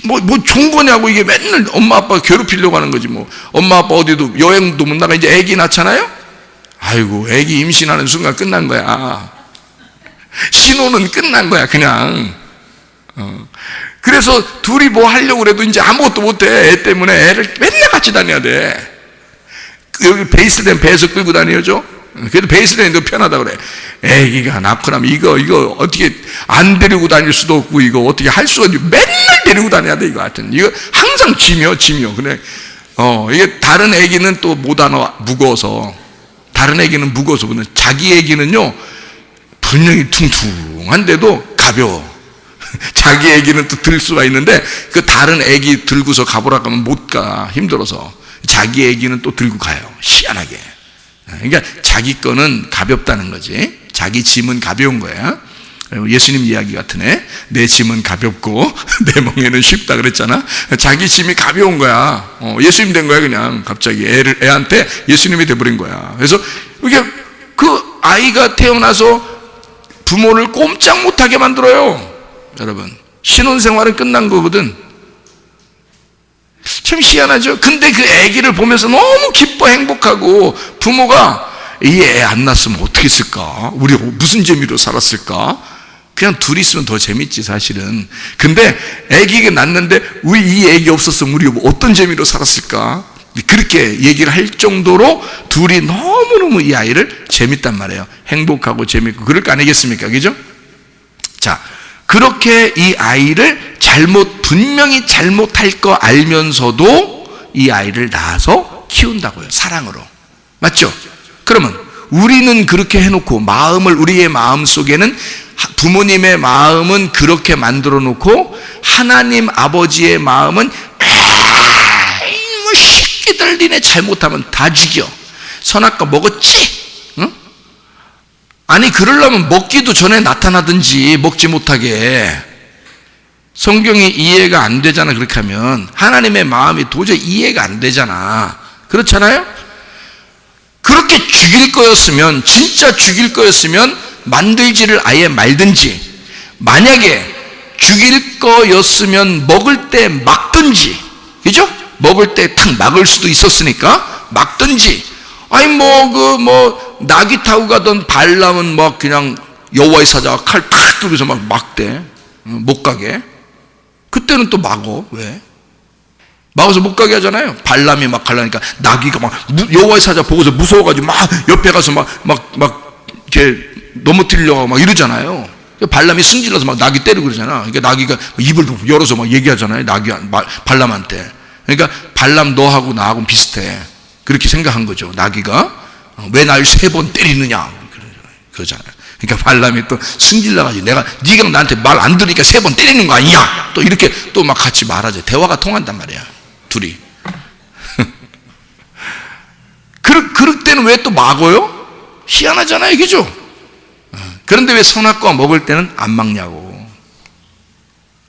뭐 좋은 거냐고. 이게 맨날 엄마 아빠 괴롭히려고 하는 거지. 뭐 엄마 아빠 어디도 여행도 못 나가. 이제 애기 낳잖아요. 아이고, 애기 임신하는 순간 끝난 거야. 신혼은 끝난 거야 그냥. 그래서 둘이 뭐 하려고 그래도 이제 아무것도 못해. 애 때문에 애를 맨날 같이 다녀야 돼. 여기 베이스된 배에서 끌고 다녀죠. 그래도 베이스den이 더 편하다 그래. 애기가 낳고 나면 이거 어떻게 안 데리고 다닐 수도 없고, 이거 어떻게 할 수가 없지. 맨날 데리고 다녀야 돼. 이거 하여튼 이거 항상 짐이요. 그래. 이게 다른 애기는 또 못 안아. 무거워서. 다른 애기는 무거워서. 자기 애기는요 분명히 퉁퉁한데도 가벼워. 자기 애기는 또 들 수가 있는데 그 다른 애기 들고서 가보라고 하면 못 가. 힘들어서. 자기 애기는 또 들고 가요. 희한하게. 그러니까 자기 거는 가볍다는 거지. 자기 짐은 가벼운 거야. 예수님 이야기 같으네. 내 짐은 가볍고 내 멍에는 쉽다 그랬잖아. 자기 짐이 가벼운 거야. 예수님 된 거야. 그냥 갑자기 애한테 예수님이 돼버린 거야. 그래서 이게 그 아이가 태어나서 부모를 꼼짝 못하게 만들어요. 여러분, 신혼생활은 끝난 거거든. 참 희한하죠. 근데 그 아기를 보면서 너무 기뻐 행복하고, 부모가 이 애 안 낳았으면 어떻게 했을까? 우리 무슨 재미로 살았을까? 그냥 둘이 있으면 더 재밌지 사실은. 근데 아기가 낳는데 왜 이 아기 없었으면 우리 어떤 재미로 살았을까? 그렇게 얘기를 할 정도로 둘이 너무너무 이 아이를 재밌단 말이에요. 행복하고 재밌고 그럴 거 아니겠습니까? 그죠? 자, 그렇게 이 아이를 분명히 잘못할 거 알면서도 이 아이를 낳아서 키운다고요. 사랑으로. 맞죠? 그러면 우리는 그렇게 해놓고 우리의 마음 속에는 부모님의 마음은 그렇게 만들어 놓고 하나님 아버지의 마음은 뭐 새끼들 니네 잘못하면 다 죽여. 선악과 먹었지? 응? 아니 그러려면 먹기도 전에 나타나든지 먹지 못하게. 성경이 이해가 안 되잖아. 그렇게 하면 하나님의 마음이 도저히 이해가 안 되잖아. 그렇잖아요? 그렇게 죽일 거였으면, 진짜 죽일 거였으면 만들지를 아예 말든지, 만약에 죽일 거였으면 먹을 때 막든지, 그죠? 먹을 때 탁 막을 수도 있었으니까 막든지. 아니 나귀 타고 가던 발람은 막 그냥 여호와의 사자가 칼 탁 들고서 막 막대. 못 가게. 그때는 또 막어. 왜? 막아서 못 가게 하잖아요. 발람이 막 가려니까 나귀가 막 여호와의 사자 보고서 무서워가지고 막 옆에 가서 막 이렇게 넘어뜨리려고 막 이러잖아요. 발람이 승질나서 막 나귀 때리고 그러잖아. 그러니까 나귀가 입을 열어서 막 얘기하잖아요. 발람한테. 그러니까 발람 너하고 나하고는 비슷해. 그렇게 생각한 거죠. 나귀가 왜 날 3번 때리느냐 그러잖아요. 그러니까 발람이 또 승질나가지고 네가 나한테 말 안 들으니까 3번 때리는 거 아니야. 또 이렇게 또 막 같이 말하죠. 대화가 통한단 말이야. 둘이. 그럴 때는 왜 또 막어요? 희한하잖아요. 그죠? 그런데 왜 선악과 먹을 때는 안 막냐고.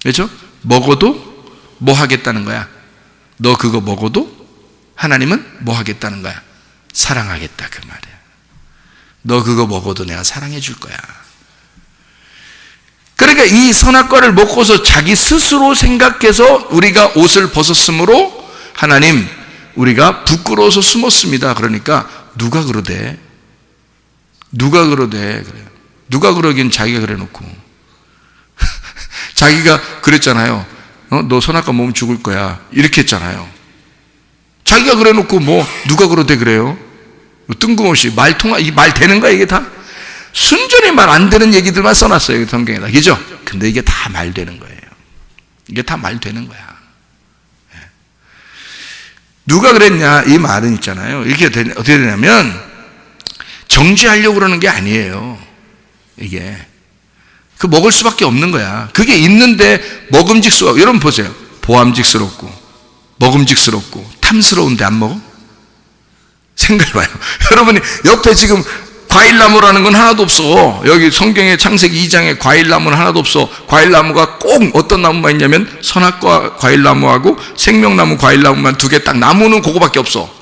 그렇죠? 먹어도 뭐 하겠다는 거야? 너 그거 먹어도 하나님은 뭐 하겠다는 거야? 사랑하겠다 그 말이야. 너 그거 먹어도 내가 사랑해 줄 거야. 그러니까 이 선악과를 먹고서 자기 스스로 생각해서 우리가 옷을 벗었으므로 하나님 우리가 부끄러워서 숨었습니다. 그러니까 누가 그러대? 그래요. 누가 그러긴 자기가 그래놓고. 자기가 그랬잖아요. 너 선악과 먹으면 죽을 거야. 이렇게 했잖아요. 자기가 그래 놓고 뭐 누가 그러대 그래요? 뜬금없이 이 말 되는 거야 이게 다? 순전히 말 안 되는 얘기들만 써놨어요 성경에다. 그죠? 근데 이게 다 말 되는 거예요. 이게 다 말 되는 거야. 누가 그랬냐? 이 말은 있잖아요. 이렇게 어떻게 되냐면 정죄하려고 그러는 게 아니에요. 이게 그 먹을 수밖에 없는 거야. 그게 있는데 먹음직스러워. 여러분 보세요. 보암직스럽고 먹음직스럽고 탐스러운데 안 먹어? 생각해봐요. 여러분이 옆에 지금 과일나무라는 건 하나도 없어. 여기 성경의 창세기 2장에 과일나무는 하나도 없어. 과일나무가 꼭 어떤 나무만 있냐면 선악과 과일나무하고 생명나무 과일나무만 두 개 딱. 나무는 그거밖에 없어.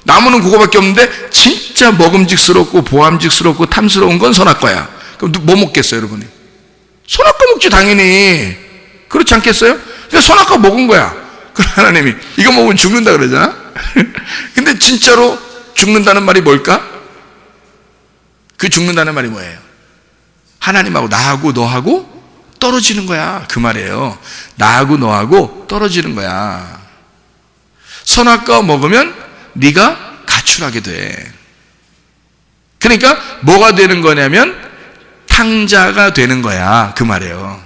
나무는 그거밖에 없는데 진짜 먹음직스럽고 보암직스럽고 탐스러운 건 선악과야. 그럼 뭐 먹겠어요 여러분이? 선악과 먹지 당연히. 그렇지 않겠어요? 그러니까 선악과 먹은 거야. 그럼 하나님이 이거 먹으면 죽는다 그러잖아. 근데 진짜로 죽는다는 말이 뭘까? 그 죽는다는 말이 뭐예요? 하나님하고 나하고 너하고 떨어지는 거야. 그 말이에요. 나하고 너하고 떨어지는 거야. 선악과 먹으면 네가 가출하게 돼. 그러니까 뭐가 되는 거냐면 탕자가 되는 거야. 그 말이에요.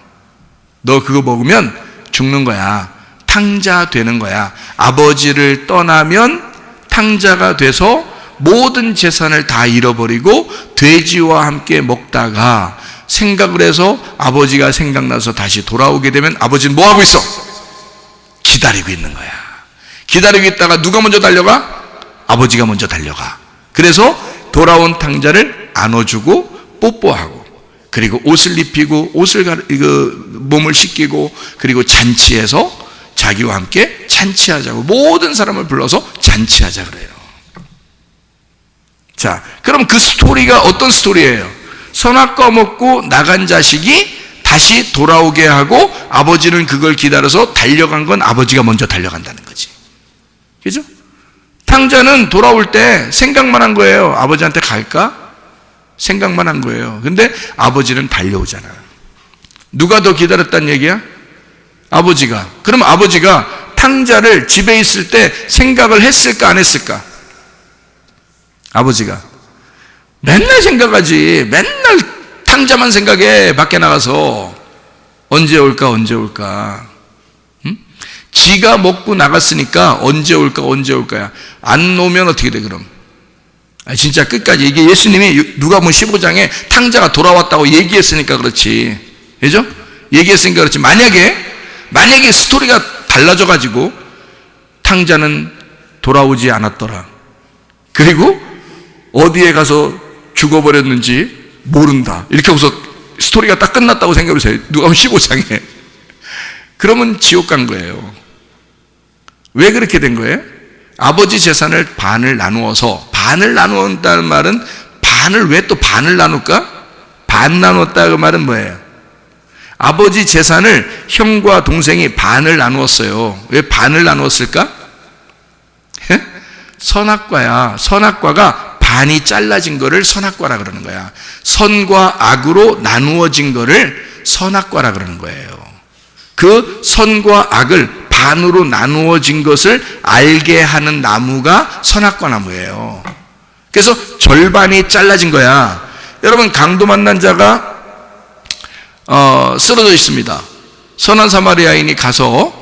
너 그거 먹으면 죽는 거야. 탕자 되는 거야. 아버지를 떠나면 탕자가 돼서 모든 재산을 다 잃어버리고 돼지와 함께 먹다가 생각을 해서 아버지가 생각나서 다시 돌아오게 되면 아버지는 뭐 하고 있어? 기다리고 있는 거야. 기다리고 있다가 누가 먼저 달려가? 아버지가 먼저 달려가. 그래서 돌아온 탕자를 안아주고 뽀뽀하고 그리고 옷을 입히고 몸을 씻기고 그리고 잔치해서 자기와 함께 잔치하자고 모든 사람을 불러서 잔치하자 그래요. 자, 그럼 그 스토리가 어떤 스토리예요? 선악과 먹고 나간 자식이 다시 돌아오게 하고 아버지는 그걸 기다려서 달려간 건 아버지가 먼저 달려간다는 거지. 그죠? 탕자는 돌아올 때 생각만 한 거예요. 아버지한테 갈까? 생각만 한 거예요. 근데 아버지는 달려오잖아. 누가 더 기다렸다는 얘기야? 아버지가. 그럼 아버지가 탕자를 집에 있을 때 생각을 했을까 안 했을까? 아버지가 맨날 생각하지. 맨날 탕자만 생각해. 밖에 나가서 언제 올까 언제 올까. 응? 지가 먹고 나갔으니까 언제 올까 언제 올까야. 안 오면 어떻게 돼 그럼? 진짜 끝까지. 이게 예수님이 누가복음 15장에 탕자가 돌아왔다고 얘기했으니까 그렇지. 그죠? 얘기했으니까 그렇지. 만약에 스토리가 달라져 가지고 탕자는 돌아오지 않았더라. 그리고 어디에 가서 죽어버렸는지 모른다. 이렇게 하고서 스토리가 딱 끝났다고 생각해보세요. 누가복음 15장에. 그러면 지옥 간 거예요. 왜 그렇게 된 거예요? 아버지 재산을 반을 나누어서, 반을 나누었다는 말은 반을 왜 또 반을 나눌까? 반 나눴다 그 말은 뭐예요? 아버지 재산을 형과 동생이 반을 나누었어요. 왜 반을 나누었을까? 선악과야. 선악과가 반이 잘라진 거를 선악과라 그러는 거야. 선과 악으로 나누어진 거를 선악과라 그러는 거예요. 그 선과 악을 반으로 나누어진 것을 알게 하는 나무가 선악과 나무예요. 그래서 절반이 잘라진 거야. 여러분, 강도 만난 자가 쓰러져 있습니다. 선한 사마리아인이 가서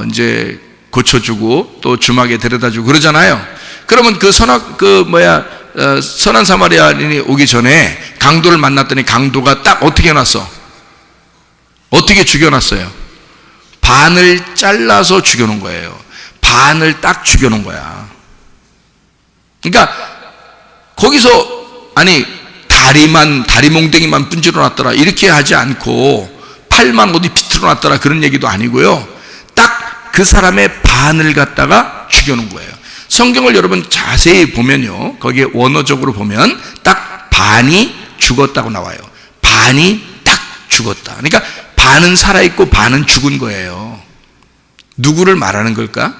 이제 고쳐주고 또 주막에 데려다주고 그러잖아요. 그러면 선한 사마리아인이 오기 전에 강도를 만났더니 강도가 딱 어떻게 해놨어? 어떻게 죽여놨어요? 반을 잘라서 죽여놓은 거예요. 반을 딱 죽여놓은 거야. 그러니까 거기서 다리 몽댕이만 분질러 놨더라 이렇게 하지 않고 팔만 어디 비틀어 놨더라 그런 얘기도 아니고요. 딱 그 사람의 반을 갖다가 죽여놓은 거예요. 성경을 여러분 자세히 보면요, 거기에 원어적으로 보면 딱 반이 죽었다고 나와요. 반이 딱 죽었다. 그러니까 반은 살아있고 반은 죽은 거예요. 누구를 말하는 걸까?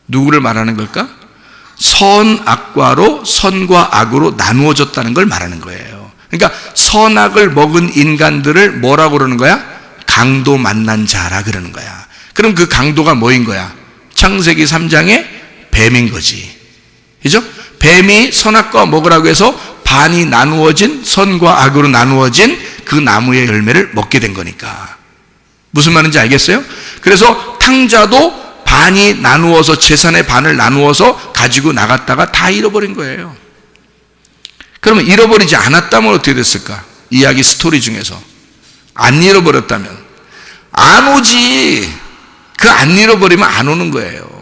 누구를 말하는 걸까? 선악과로 선과 악으로 나누어졌다는 걸 말하는 거예요. 그러니까 선악을 먹은 인간들을 뭐라고 그러는 거야? 강도 만난 자라 그러는 거야. 그럼 그 강도가 뭐인 거야? 창세기 3장에 뱀인 거지. 그죠? 뱀이 선악과 먹으라고 해서 반이 나누어진, 선과 악으로 나누어진 그 나무의 열매를 먹게 된 거니까. 무슨 말인지 알겠어요? 그래서 탕자도 반이 나누어서, 재산의 반을 나누어서 가지고 나갔다가 다 잃어버린 거예요. 그러면 잃어버리지 않았다면 어떻게 됐을까? 이야기 스토리 중에서 안 잃어버렸다면 안 오지. 그 안 잃어버리면 안 오는 거예요.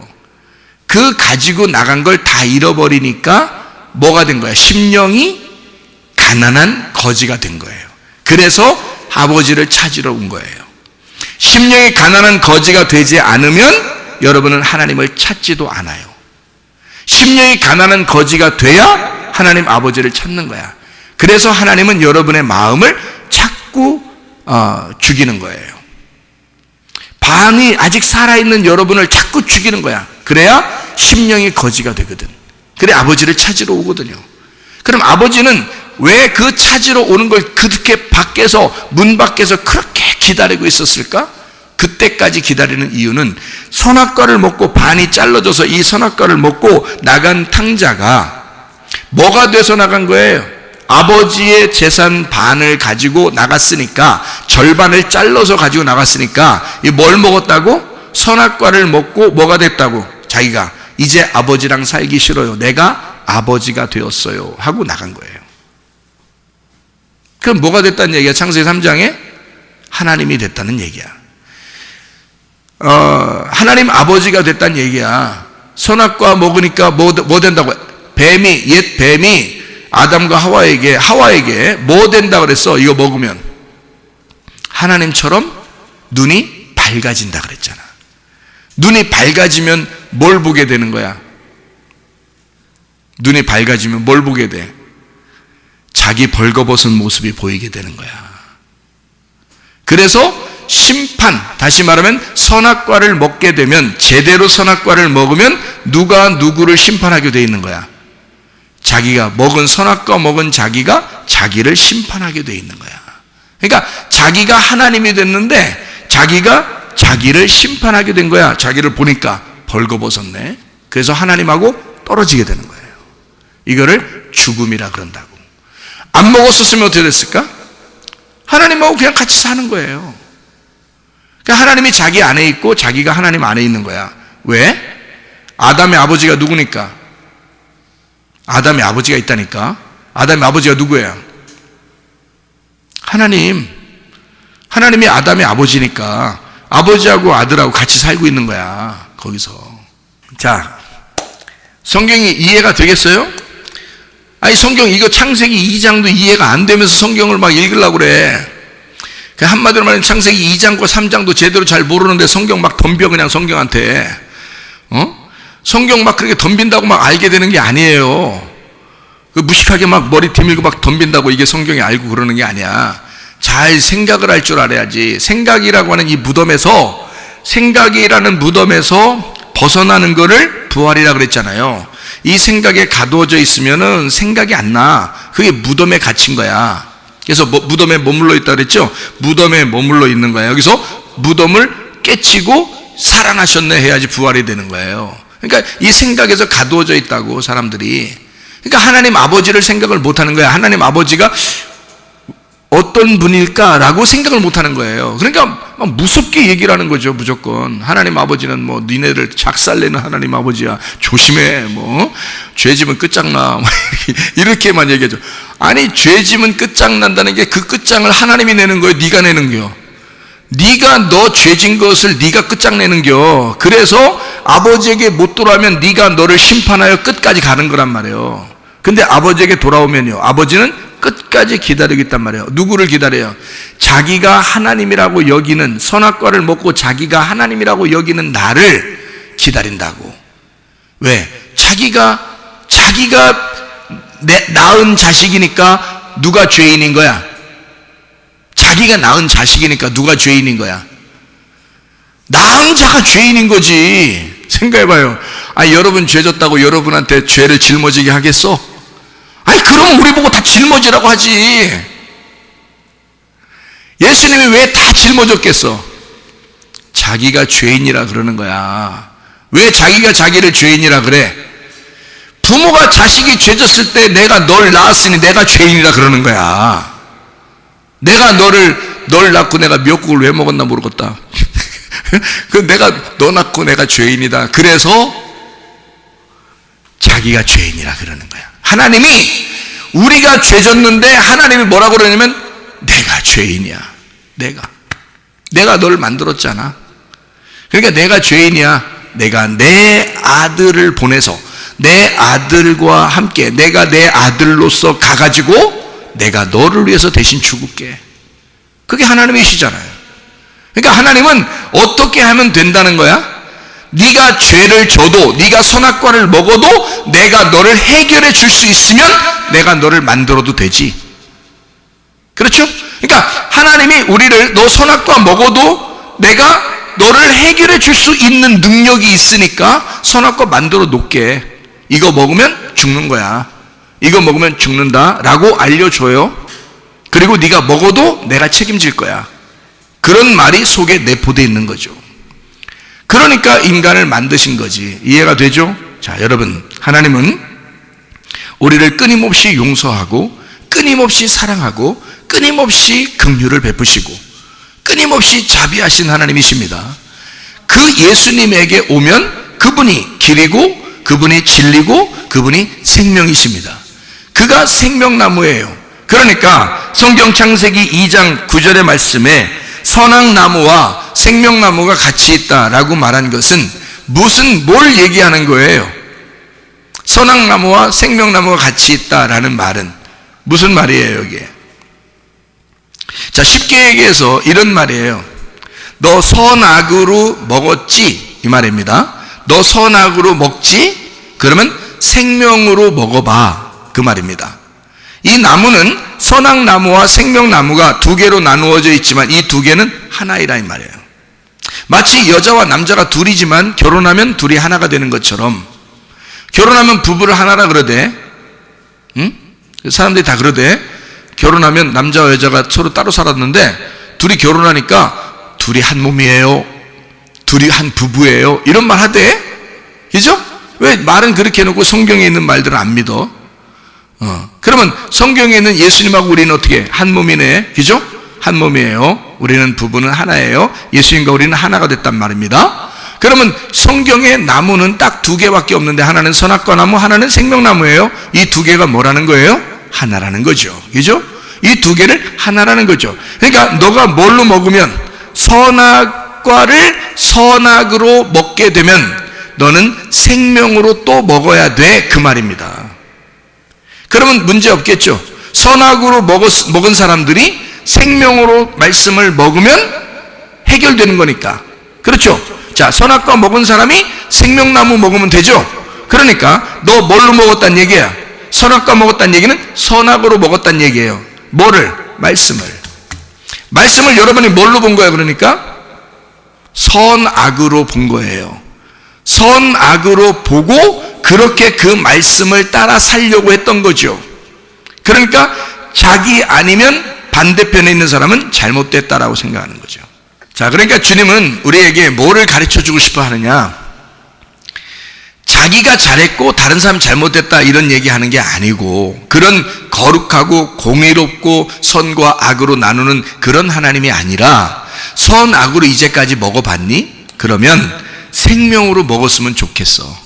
그 가지고 나간 걸 다 잃어버리니까 뭐가 된 거야? 심령이 가난한 거지가 된 거예요. 그래서 아버지를 찾으러 온 거예요. 심령이 가난한 거지가 되지 않으면 여러분은 하나님을 찾지도 않아요. 심령이 가난한 거지가 돼야 하나님 아버지를 찾는 거야. 그래서 하나님은 여러분의 마음을 자꾸 죽이는 거예요. 반이 아직 살아있는 여러분을 자꾸 죽이는 거야. 그래야 심령이 거지가 되거든. 그래 아버지를 찾으러 오거든요. 그럼 아버지는 왜 그 찾으러 오는 걸 그렇게 밖에서, 문 밖에서 그렇게 기다리고 있었을까? 그때까지 기다리는 이유는 선악과를 먹고 반이 잘라져서 이 선악과를 먹고 나간 탕자가 뭐가 돼서 나간 거예요? 아버지의 재산 반을 가지고 나갔으니까, 절반을 잘라서 가지고 나갔으니까 이 뭘 먹었다고? 선악과를 먹고 뭐가 됐다고? 자기가 이제 아버지랑 살기 싫어요, 내가 아버지가 되었어요 하고 나간 거예요. 그럼 뭐가 됐다는 얘기야? 창세기 3장에 하나님이 됐다는 얘기야. 하나님 아버지가 됐다는 얘기야. 선악과 먹으니까 뭐 된다고? 옛 뱀이 아담과 하와에게 뭐 된다 그랬어? 이거 먹으면 하나님처럼 눈이 밝아진다 그랬잖아. 눈이 밝아지면 뭘 보게 되는 거야? 눈이 밝아지면 뭘 보게 돼? 자기 벌거벗은 모습이 보이게 되는 거야. 그래서 심판, 다시 말하면 선악과를 먹게 되면, 제대로 선악과를 먹으면 누가 누구를 심판하게 돼 있는 거야? 자기가 먹은, 선악과 먹은 자기가 자기를 심판하게 돼 있는 거야. 그러니까 자기가 하나님이 됐는데 자기가 자기를 심판하게 된 거야. 자기를 보니까 벌거벗었네. 그래서 하나님하고 떨어지게 되는 거예요. 이거를 죽음이라 그런다고. 안 먹었었으면 어떻게 됐을까? 하나님하고 그냥 같이 사는 거예요. 그러니까 하나님이 자기 안에 있고 자기가 하나님 안에 있는 거야. 왜? 아담의 아버지가 누구니까? 아담의 아버지가 있다니까. 아담의 아버지가 누구예요? 하나님. 하나님이 아담의 아버지니까 아버지하고 아들하고 같이 살고 있는 거야, 거기서. 자, 성경이 이해가 되겠어요? 아니, 성경 이거 창세기 2장도 이해가 안 되면서 성경을 막 읽으려고 그래. 한마디로 말하면 창세기 2장과 3장도 제대로 잘 모르는데 성경 막 덤벼, 그냥 성경한테. 성경 막 그렇게 덤빈다고 막 알게 되는 게 아니에요. 무식하게 막 머리 뒤밀고 막 덤빈다고 이게 성경이 알고 그러는 게 아니야. 잘 생각을 할 줄 알아야지. 생각이라고 하는 이 무덤에서, 생각이라는 무덤에서 벗어나는 거를 부활이라 그랬잖아요. 이 생각에 가두어져 있으면은 생각이 안 나. 그게 무덤에 갇힌 거야. 그래서 무덤에 머물러 있다 그랬죠? 무덤에 머물러 있는 거야. 여기서 무덤을 깨치고 살아나셨네 해야지 부활이 되는 거예요. 그러니까 이 생각에서 가두어져 있다고, 사람들이. 그러니까 하나님 아버지를 생각을 못 하는 거야. 하나님 아버지가 어떤 분일까라고 생각을 못 하는 거예요. 그러니까 막 무섭게 얘기를 하는 거죠, 무조건. 하나님 아버지는 뭐 니네를 작살내는 하나님 아버지야, 조심해, 뭐 죄지면 끝장나, 이렇게만 얘기하죠. 아니, 죄지면 끝장난다는 게 그 끝장을 하나님이 내는 거예요, 네가 내는 거요? 네가 너 죄진 것을 네가 끝장내는 겨. 그래서 아버지에게 못 돌아오면 네가 너를 심판하여 끝까지 가는 거란 말이에요. 근데 아버지에게 돌아오면요, 아버지는 끝까지 기다리고 있단 말이에요. 누구를 기다려요? 자기가 하나님이라고 여기는, 선악과를 먹고 자기가 하나님이라고 여기는 나를 기다린다고. 왜? 자기가 낳은 자식이니까 누가 죄인인 거야? 자기가 낳은 자식이니까 누가 죄인인 거야? 낳은 자가 죄인인 거지. 생각해봐요. 아니, 여러분 죄 졌다고 여러분한테 죄를 짊어지게 하겠어? 아니, 그러면 우리 보고 다 짊어지라고 하지. 예수님이 왜 다 짊어졌겠어? 자기가 죄인이라 그러는 거야. 왜 자기가 자기를 죄인이라 그래? 부모가 자식이 죄졌을 때 내가 널 낳았으니 내가 죄인이라 그러는 거야. 내가 널 낳고 내가 미역국을 왜 먹었나 모르겠다. 그 내가 너 낳고 내가 죄인이다. 그래서 자기가 죄인이라 그러는 거야. 하나님이 우리가 죄졌는데 하나님이 뭐라고 그러냐면 내가 죄인이야. 내가 너를 만들었잖아. 그러니까 내가 죄인이야. 내가 내 아들을 보내서 내 아들과 함께 내가 내 아들로서 가가지고 내가 너를 위해서 대신 죽을게. 그게 하나님이시잖아요. 그러니까 하나님은 어떻게 하면 된다는 거야? 네가 죄를 져도 네가 선악과를 먹어도 내가 너를 해결해 줄 수 있으면 내가 너를 만들어도 되지. 그렇죠? 그러니까 하나님이 우리를 너 선악과 먹어도 내가 너를 해결해 줄 수 있는 능력이 있으니까 선악과 만들어 놓게. 이거 먹으면 죽는 거야. 이거 먹으면 죽는다 라고 알려줘요. 그리고 네가 먹어도 내가 책임질 거야. 그런 말이 속에 내포되어 있는 거죠. 그러니까 인간을 만드신 거지. 이해가 되죠? 자, 여러분, 하나님은 우리를 끊임없이 용서하고 끊임없이 사랑하고 끊임없이 긍휼을 베푸시고 끊임없이 자비하신 하나님이십니다. 그 예수님에게 오면 그분이 길이고 그분이 진리고 그분이 생명이십니다. 그가 생명나무예요. 그러니까 성경 창세기 2장 9절의 말씀에 선악나무와 생명나무가 같이 있다라고 말한 것은 뭘 얘기하는 거예요? 선악나무와 생명나무가 같이 있다라는 말은 무슨 말이에요, 이게? 자, 쉽게 얘기해서 이런 말이에요. 너 선악으로 먹었지? 이 말입니다. 너 선악으로 먹지? 그러면 생명으로 먹어봐. 그 말입니다. 이 나무는 선악나무와 생명나무가 두 개로 나누어져 있지만 이 두 개는 하나이라 이 말이에요. 마치 여자와 남자가 둘이지만 결혼하면 둘이 하나가 되는 것처럼 결혼하면 부부를 하나라 그러대. 응? 사람들이 다 그러대. 결혼하면 남자와 여자가 서로 따로 살았는데 둘이 결혼하니까 둘이 한 몸이에요. 둘이 한 부부예요. 이런 말 하대. 그죠? 왜 말은 그렇게 해놓고 성경에 있는 말들은 안 믿어? 그러면 성경에 있는 예수님하고 우리는 어떻게? 한 몸이네. 그죠? 한 몸이에요. 우리는 부부는 하나예요. 예수님과 우리는 하나가 됐단 말입니다. 그러면 성경의 나무는 딱 두 개밖에 없는데 하나는 선악과 나무, 하나는 생명나무예요. 이 두 개가 뭐라는 거예요? 하나라는 거죠. 그죠? 이 두 개를 하나라는 거죠. 그러니까 너가 뭘로 먹으면 선악과를 선악으로 먹게 되면 너는 생명으로 또 먹어야 돼. 그 말입니다. 그러면 문제 없겠죠. 선악으로 먹은 사람들이 생명으로 말씀을 먹으면 해결되는 거니까. 그렇죠? 자, 선악과 먹은 사람이 생명나무 먹으면 되죠? 그러니까 너 뭘로 먹었단 얘기야? 선악과 먹었단 얘기는 선악으로 먹었단 얘기예요. 뭐를? 말씀을 여러분이 뭘로 본 거야? 그러니까 선악으로 본 거예요. 선악으로 보고 그렇게 그 말씀을 따라 살려고 했던 거죠. 그러니까 자기 아니면 반대편에 있는 사람은 잘못됐다라고 생각하는 거죠. 자, 그러니까 주님은 우리에게 뭐를 가르쳐 주고 싶어 하느냐? 자기가 잘했고 다른 사람 잘못됐다 이런 얘기하는 게 아니고 그런 거룩하고 공의롭고 선과 악으로 나누는 그런 하나님이 아니라 선악으로 이제까지 먹어봤니? 그러면 생명으로 먹었으면 좋겠어.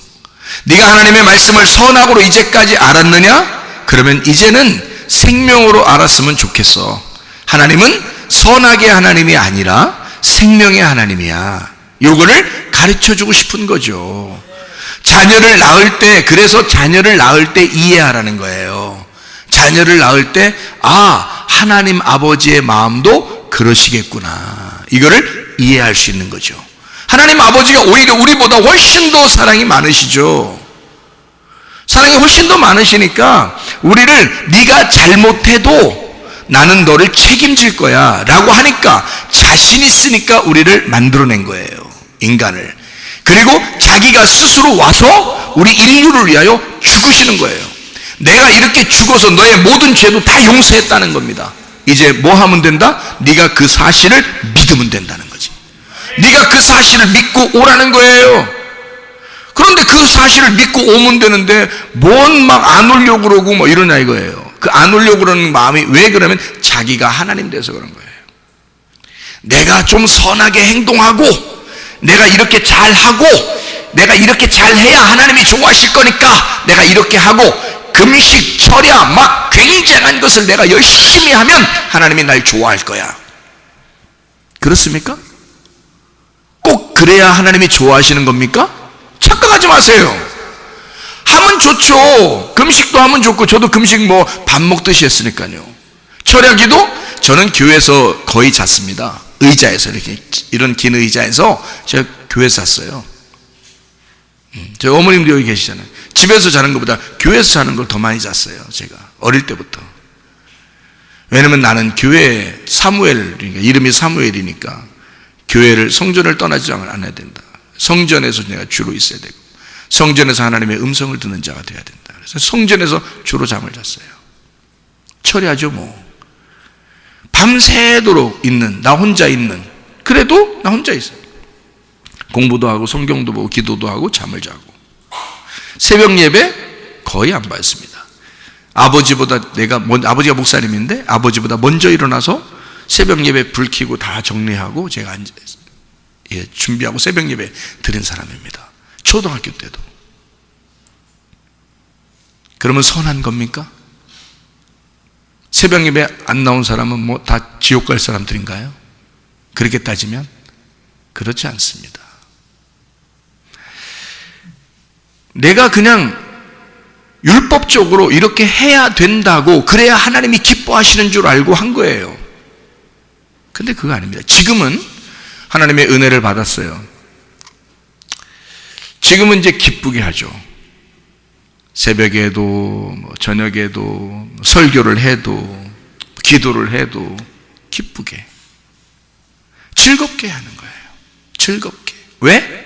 네가 하나님의 말씀을 선악으로 이제까지 알았느냐? 그러면 이제는 생명으로 알았으면 좋겠어. 하나님은 선악의 하나님이 아니라 생명의 하나님이야. 요거를 가르쳐주고 싶은 거죠. 자녀를 낳을 때, 그래서 자녀를 낳을 때 이해하라는 거예요. 자녀를 낳을 때, 아, 하나님 아버지의 마음도 그러시겠구나. 이거를 이해할 수 있는 거죠. 하나님 아버지가 오히려 우리보다 훨씬 더 사랑이 많으시죠. 사랑이 훨씬 더 많으시니까 우리를 네가 잘못해도 나는 너를 책임질 거야 라고 하니까 자신 있으니까 우리를 만들어낸 거예요. 인간을. 그리고 자기가 스스로 와서 우리 인류를 위하여 죽으시는 거예요. 내가 이렇게 죽어서 너의 모든 죄도 다 용서했다는 겁니다. 이제 뭐 하면 된다? 네가 그 사실을 믿으면 된다는 거지. 네가 그 사실을 믿고 오라는 거예요. 근데 그 사실을 믿고 오면 되는데 뭔 막 안 오려고 그러고 뭐 이러냐 이거예요. 그 안 오려고 그러는 마음이 왜 그러면 자기가 하나님 돼서 그런 거예요. 내가 좀 선하게 행동하고 내가 이렇게 잘하고 내가 이렇게 잘해야 하나님이 좋아하실 거니까 내가 이렇게 하고 금식, 철야 막 굉장한 것을 내가 열심히 하면 하나님이 날 좋아할 거야. 그렇습니까? 꼭 그래야 하나님이 좋아하시는 겁니까? 착각하지 마세요. 하면 좋죠. 금식도 하면 좋고 저도 금식 뭐 밥 먹듯이 했으니까요. 철야기도 저는 교회에서 거의 잤습니다. 의자에서 이렇게 이런 긴 의자에서 제가 교회에서 잤어요. 저희 어머님도 여기 계시잖아요. 집에서 자는 것보다 교회에서 자는 걸 더 많이 잤어요. 제가 어릴 때부터. 왜냐면 나는 교회 사무엘이니까, 이름이 사무엘이니까 교회를 성전을 떠나지 않아야 된다. 성전에서 내가 주로 있어야 되고 성전에서 하나님의 음성을 듣는 자가 되어야 된다. 그래서 성전에서 주로 잠을 잤어요. 철야죠 뭐. 밤새도록 있는, 나 혼자 있는, 그래도 나 혼자 있어요. 공부도 하고 성경도 보고 기도도 하고 잠을 자고. 새벽 예배 거의 안 받습니다. 아버지가 목사님인데 아버지보다 먼저 일어나서 새벽 예배 불 켜고 다 정리하고 제가 준비하고 새벽 예배 드린 사람입니다. 초등학교 때도. 그러면 선한 겁니까? 새벽 예배 안 나온 사람은 뭐 다 지옥 갈 사람들인가요? 그렇게 따지면 그렇지 않습니다. 내가 그냥 율법적으로 이렇게 해야 된다고 그래야 하나님이 기뻐하시는 줄 알고 한 거예요. 근데 그거 아닙니다. 지금은 하나님의 은혜를 받았어요. 지금은 이제 기쁘게 하죠. 새벽에도 뭐 저녁에도 설교를 해도 기도를 해도 기쁘게 즐겁게 하는 거예요. 즐겁게. 왜?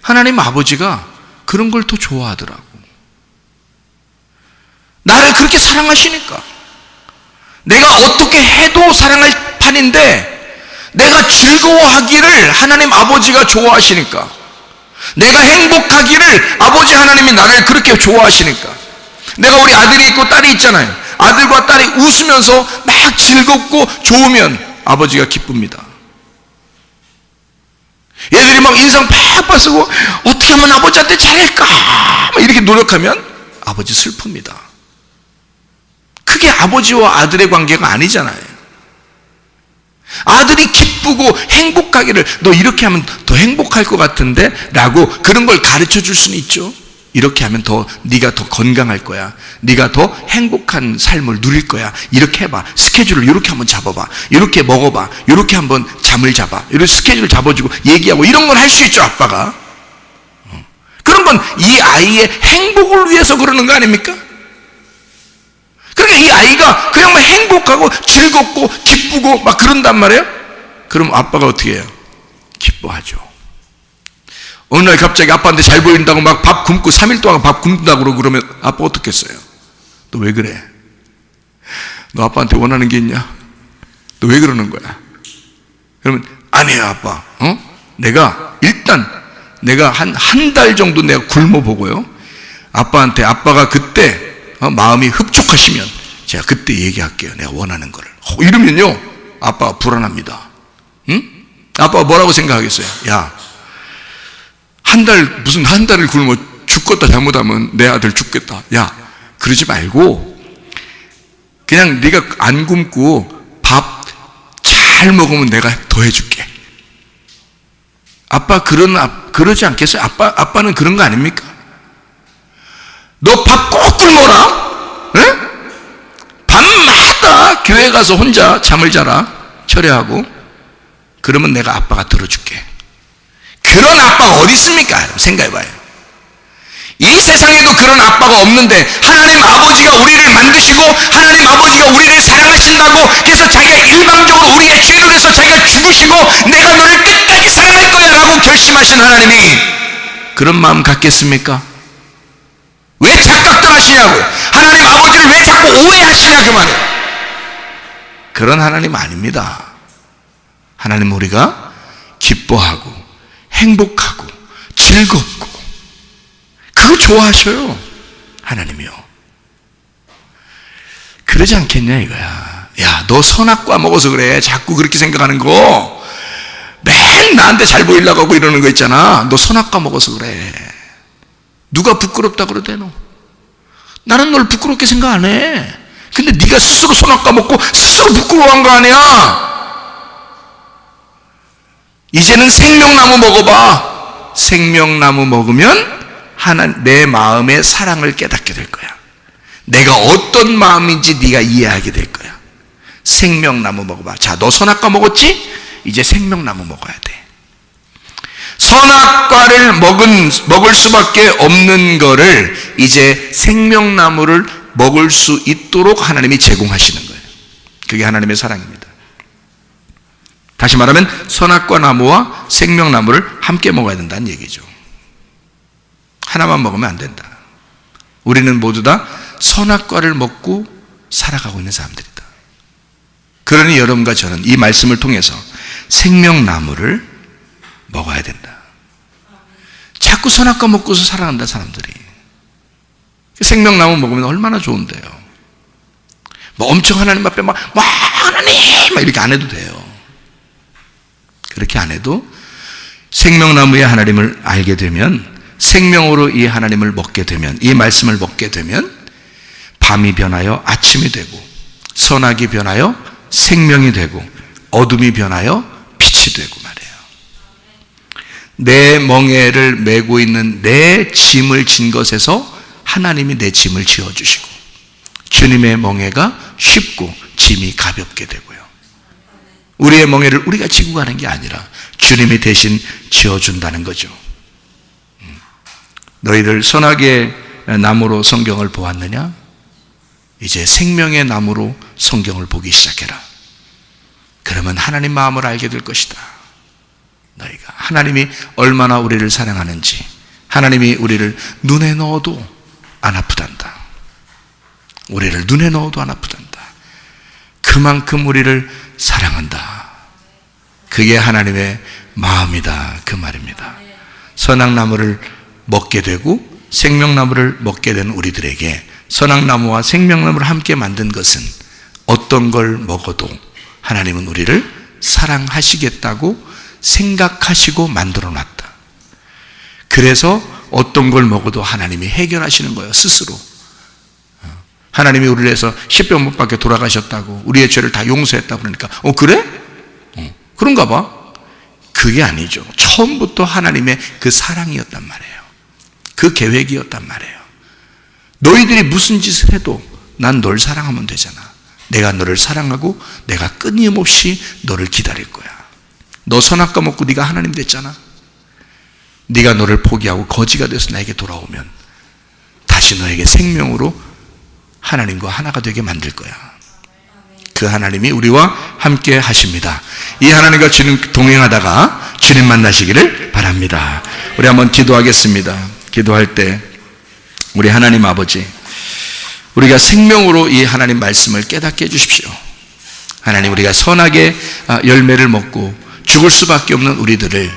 하나님 아버지가 그런 걸 더 좋아하더라고. 나를 그렇게 사랑하시니까. 내가 어떻게 해도 사랑할 판인데 내가 즐거워하기를 하나님 아버지가 좋아하시니까, 내가 행복하기를 아버지 하나님이 나를 그렇게 좋아하시니까. 내가 우리 아들이 있고 딸이 있잖아요. 아들과 딸이 웃으면서 막 즐겁고 좋으면 아버지가 기쁩니다. 얘들이 막 인상 팍팍 쓰고 어떻게 하면 아버지한테 잘할까 막 이렇게 노력하면 아버지 슬픕니다. 그게 아버지와 아들의 관계가 아니잖아요. 아들이 기쁘고 행복하기를, 너 이렇게 하면 더 행복할 것 같은데 라고 그런 걸 가르쳐 줄 수는 있죠. 이렇게 하면 네가 더 건강할 거야. 네가 더 행복한 삶을 누릴 거야. 이렇게 해봐. 스케줄을 이렇게 한번 잡아봐. 이렇게 먹어봐. 이렇게 한번 잠을 잡아. 이렇게 스케줄 잡아주고 얘기하고 이런 건 할 수 있죠, 아빠가. 그런 건 이 아이의 행복을 위해서 그러는 거 아닙니까? 그러니까 이 아이가 그냥 막 행복하고 즐겁고 기쁘고 막 그런단 말이에요. 그럼 아빠가 어떻게 해요? 기뻐하죠. 어느 날 갑자기 아빠한테 잘 보인다고 막 밥 굶고 3일 동안 밥 굶는다고 그러면 아빠 어떻겠어요? 너 왜 그래? 너 아빠한테 원하는 게 있냐? 너 왜 그러는 거야? 그러면 아니에요 아빠. 내가 한 달 정도 내가 굶어보고요, 아빠한테 아빠가 그때 마음이 흡족하시면 제가 그때 얘기할게요. 내가 원하는 거를. 이러면요 아빠가 불안합니다. 응? 아빠가 뭐라고 생각하겠어요? 야, 한 달을 굶어 죽겠다, 잘못하면 내 아들 죽겠다. 야, 그러지 말고 그냥 네가 안 굶고 밥 잘 먹으면 내가 더 해줄게. 아빠 그러지 않겠어요? 아빠는 그런 거 아닙니까? 너 밥 꼭 굶어라. 응? 밤마다 교회 가서 혼자 잠을 자라. 철야하고. 그러면 내가 아빠가 들어줄게. 그런 아빠가 어디 있습니까? 생각해봐요. 이 세상에도 그런 아빠가 없는데 하나님 아버지가 우리를 만드시고 하나님 아버지가 우리를 사랑하신다고 해서 자기가 일방적으로 우리의 죄를 위해서 자기가 죽으시고 내가 너를 끝까지 사랑할 거야 라고 결심하신 하나님이 그런 마음 갖겠습니까? 왜 착각들 하시냐고요. 하나님 아버지를 왜 자꾸 오해하시냐 그 말이에요. 그런 하나님 아닙니다. 하나님 우리가 기뻐하고 행복하고 즐겁고 좋아하셔요. 하나님이요. 그러지 않겠냐 이거야. 야, 너 선악과 먹어서 그래. 자꾸 그렇게 생각하는 거. 매일 나한테 잘 보이려고 하고 이러는 거 있잖아. 너 선악과 먹어서 그래. 누가 부끄럽다 그러대 너. 나는 널 부끄럽게 생각 안 해. 근데 네가 스스로 선악과 먹고 스스로 부끄러워한 거 아니야. 이제는 생명나무 먹어봐. 생명나무 먹으면 내 마음의 사랑을 깨닫게 될 거야. 내가 어떤 마음인지 네가 이해하게 될 거야. 생명나무 먹어봐. 자, 너 선악과 먹었지? 이제 생명나무 먹어야 돼. 선악과를 먹을 수밖에 없는 거를 이제 생명나무를 먹을 수 있도록 하나님이 제공하시는 거예요. 그게 하나님의 사랑입니다. 다시 말하면 선악과 나무와 생명나무를 함께 먹어야 된다는 얘기죠. 하나만 먹으면 안 된다. 우리는 모두 다 선악과를 먹고 살아가고 있는 사람들이다. 그러니 여러분과 저는 이 말씀을 통해서 생명나무를 먹어야 된다. 자꾸 선악과 먹고서 살아간다 사람들이. 생명나무 먹으면 얼마나 좋은데요. 뭐 엄청 하나님 앞에 막 하나님 막 이렇게 안 해도 돼요. 그렇게 안 해도 생명나무의 하나님을 알게 되면, 생명으로 이 하나님을 먹게 되면, 이 말씀을 먹게 되면 밤이 변하여 아침이 되고, 선악이 변하여 생명이 되고, 어둠이 변하여 빛이 되고 말이에요. 내 멍에를 메고 있는 내 짐을 진 것에서 하나님이 내 짐을 지어주시고, 주님의 멍에가 쉽고 짐이 가볍게 되고요. 우리의 멍에를 우리가 지고 가는 게 아니라 주님이 대신 지어준다는 거죠. 너희들 선악의 나무로 성경을 보았느냐? 이제 생명의 나무로 성경을 보기 시작해라. 그러면 하나님 마음을 알게 될 것이다. 너희가 하나님이 얼마나 우리를 사랑하는지, 하나님이 우리를 눈에 넣어도 안 아프단다. 우리를 눈에 넣어도 안 아프단다. 그만큼 우리를 사랑한다. 그게 하나님의 마음이다, 그 말입니다. 선악나무를 먹게 되고 생명나무를 먹게 된 우리들에게 선악나무와 생명나무를 함께 만든 것은 어떤 걸 먹어도 하나님은 우리를 사랑하시겠다고 생각하시고 만들어 놨다. 그래서 어떤 걸 먹어도 하나님이 해결하시는 거예요, 스스로. 하나님이 우리를 위해서 십병 못 박혀 돌아가셨다고, 우리의 죄를 다 용서했다고 그러니까 그래? 그런가 봐. 그게 아니죠. 처음부터 하나님의 그 사랑이었단 말이에요. 그 계획이었단 말이에요. 너희들이 무슨 짓을 해도 난 널 사랑하면 되잖아. 내가 너를 사랑하고 내가 끊임없이 너를 기다릴 거야. 너 선악과 먹고 네가 하나님 됐잖아. 네가 너를 포기하고 거지가 돼서 나에게 돌아오면 다시 너에게 생명으로 하나님과 하나가 되게 만들 거야. 그 하나님이 우리와 함께 하십니다. 이 하나님과 주님 동행하다가 주님 만나시기를 바랍니다. 우리 한번 기도하겠습니다. 기도할 때 우리 하나님 아버지, 우리가 생명으로 이 하나님 말씀을 깨닫게 해주십시오. 하나님, 우리가 선악의 열매를 먹고 죽을 수밖에 없는 우리들을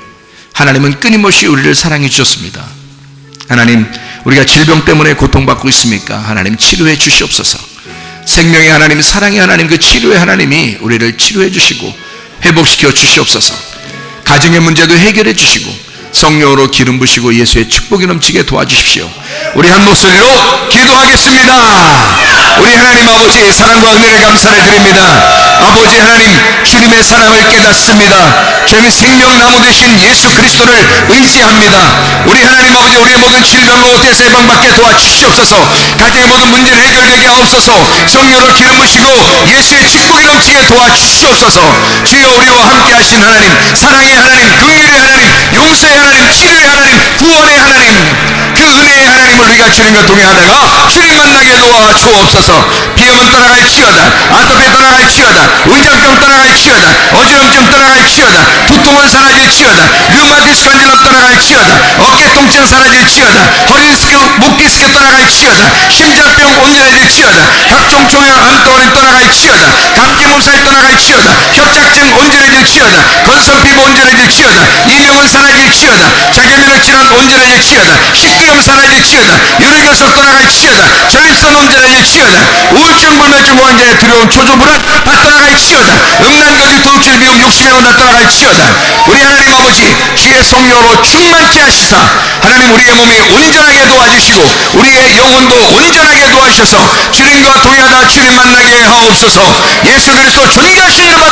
하나님은 끊임없이 우리를 사랑해 주셨습니다. 하나님, 우리가 질병 때문에 고통받고 있습니까? 하나님 치료해 주시옵소서. 생명의 하나님, 사랑의 하나님, 그 치료의 하나님이 우리를 치료해 주시고 회복시켜 주시옵소서. 가정의 문제도 해결해 주시고 성령으로 기름 부시고 예수의 축복이 넘치게 도와주십시오. 우리 한 목소리로 기도하겠습니다. 우리 하나님 아버지, 사랑과 은혜를 감사를 드립니다. 아버지 하나님, 주님의 사랑을 깨닫습니다. 주님의 생명나무 되신 예수 그리스도를 의지합니다. 우리 하나님 아버지, 우리의 모든 질병과 어때서 해방받게 도와주시옵소서. 가정의 모든 문제를 해결되게 하옵소서. 성령으로 기름 부시고 예수의 축복이 넘치게 도와주시옵소서. 주여, 우리와 함께 하신 하나님, 사랑의 하나님, 긍휼의 하나님, 용서의 하나님, 치료의 하나님, 구원의 하나님, 그 은혜의 하나님을 우리가 주님과 동행하다가 주님 만나게 도와주옵소서. 비염은 떠나갈지어다, 아토피 떠나갈지어다, 위장병 떠나갈지어다, 어지럼증 떠나갈지어다, 두통은 사라질지어다, 류마티스 관절염 떠나갈지어다, 어깨 통증 사라질지어다, 허리 디스크, 목 디스크 떠나갈지어다, 심장병 온전해질지어다, 각종 종양 암덩어리 떠나갈지어다, 감기 몸살 떠나갈지어다, 협착증 온전해질지어다, 건성 피부 온전해질지어다, 이명은 사라질지어다, 자결면역 질환 온전해질지어다, 식도염 사라질지어다, 치여다. 유리교섭 떠나갈 치여다. 저일성 문제를 치여다. 우울증 불면증 무한제 두려움 초조 불안 다 떠나갈 치여다. 음란거짓 도둑질 미움 욕심의 문다 떠나갈 치여다. 우리 하나님 아버지 주의 성령으로 충만케 하시사 하나님 우리의 몸이 온전하게 도와주시고 우리의 영혼도 온전하게 도와주셔서 주님과 동행하다 주님 만나게 하옵소서. 예수 그리스도 존귀하신 이름으로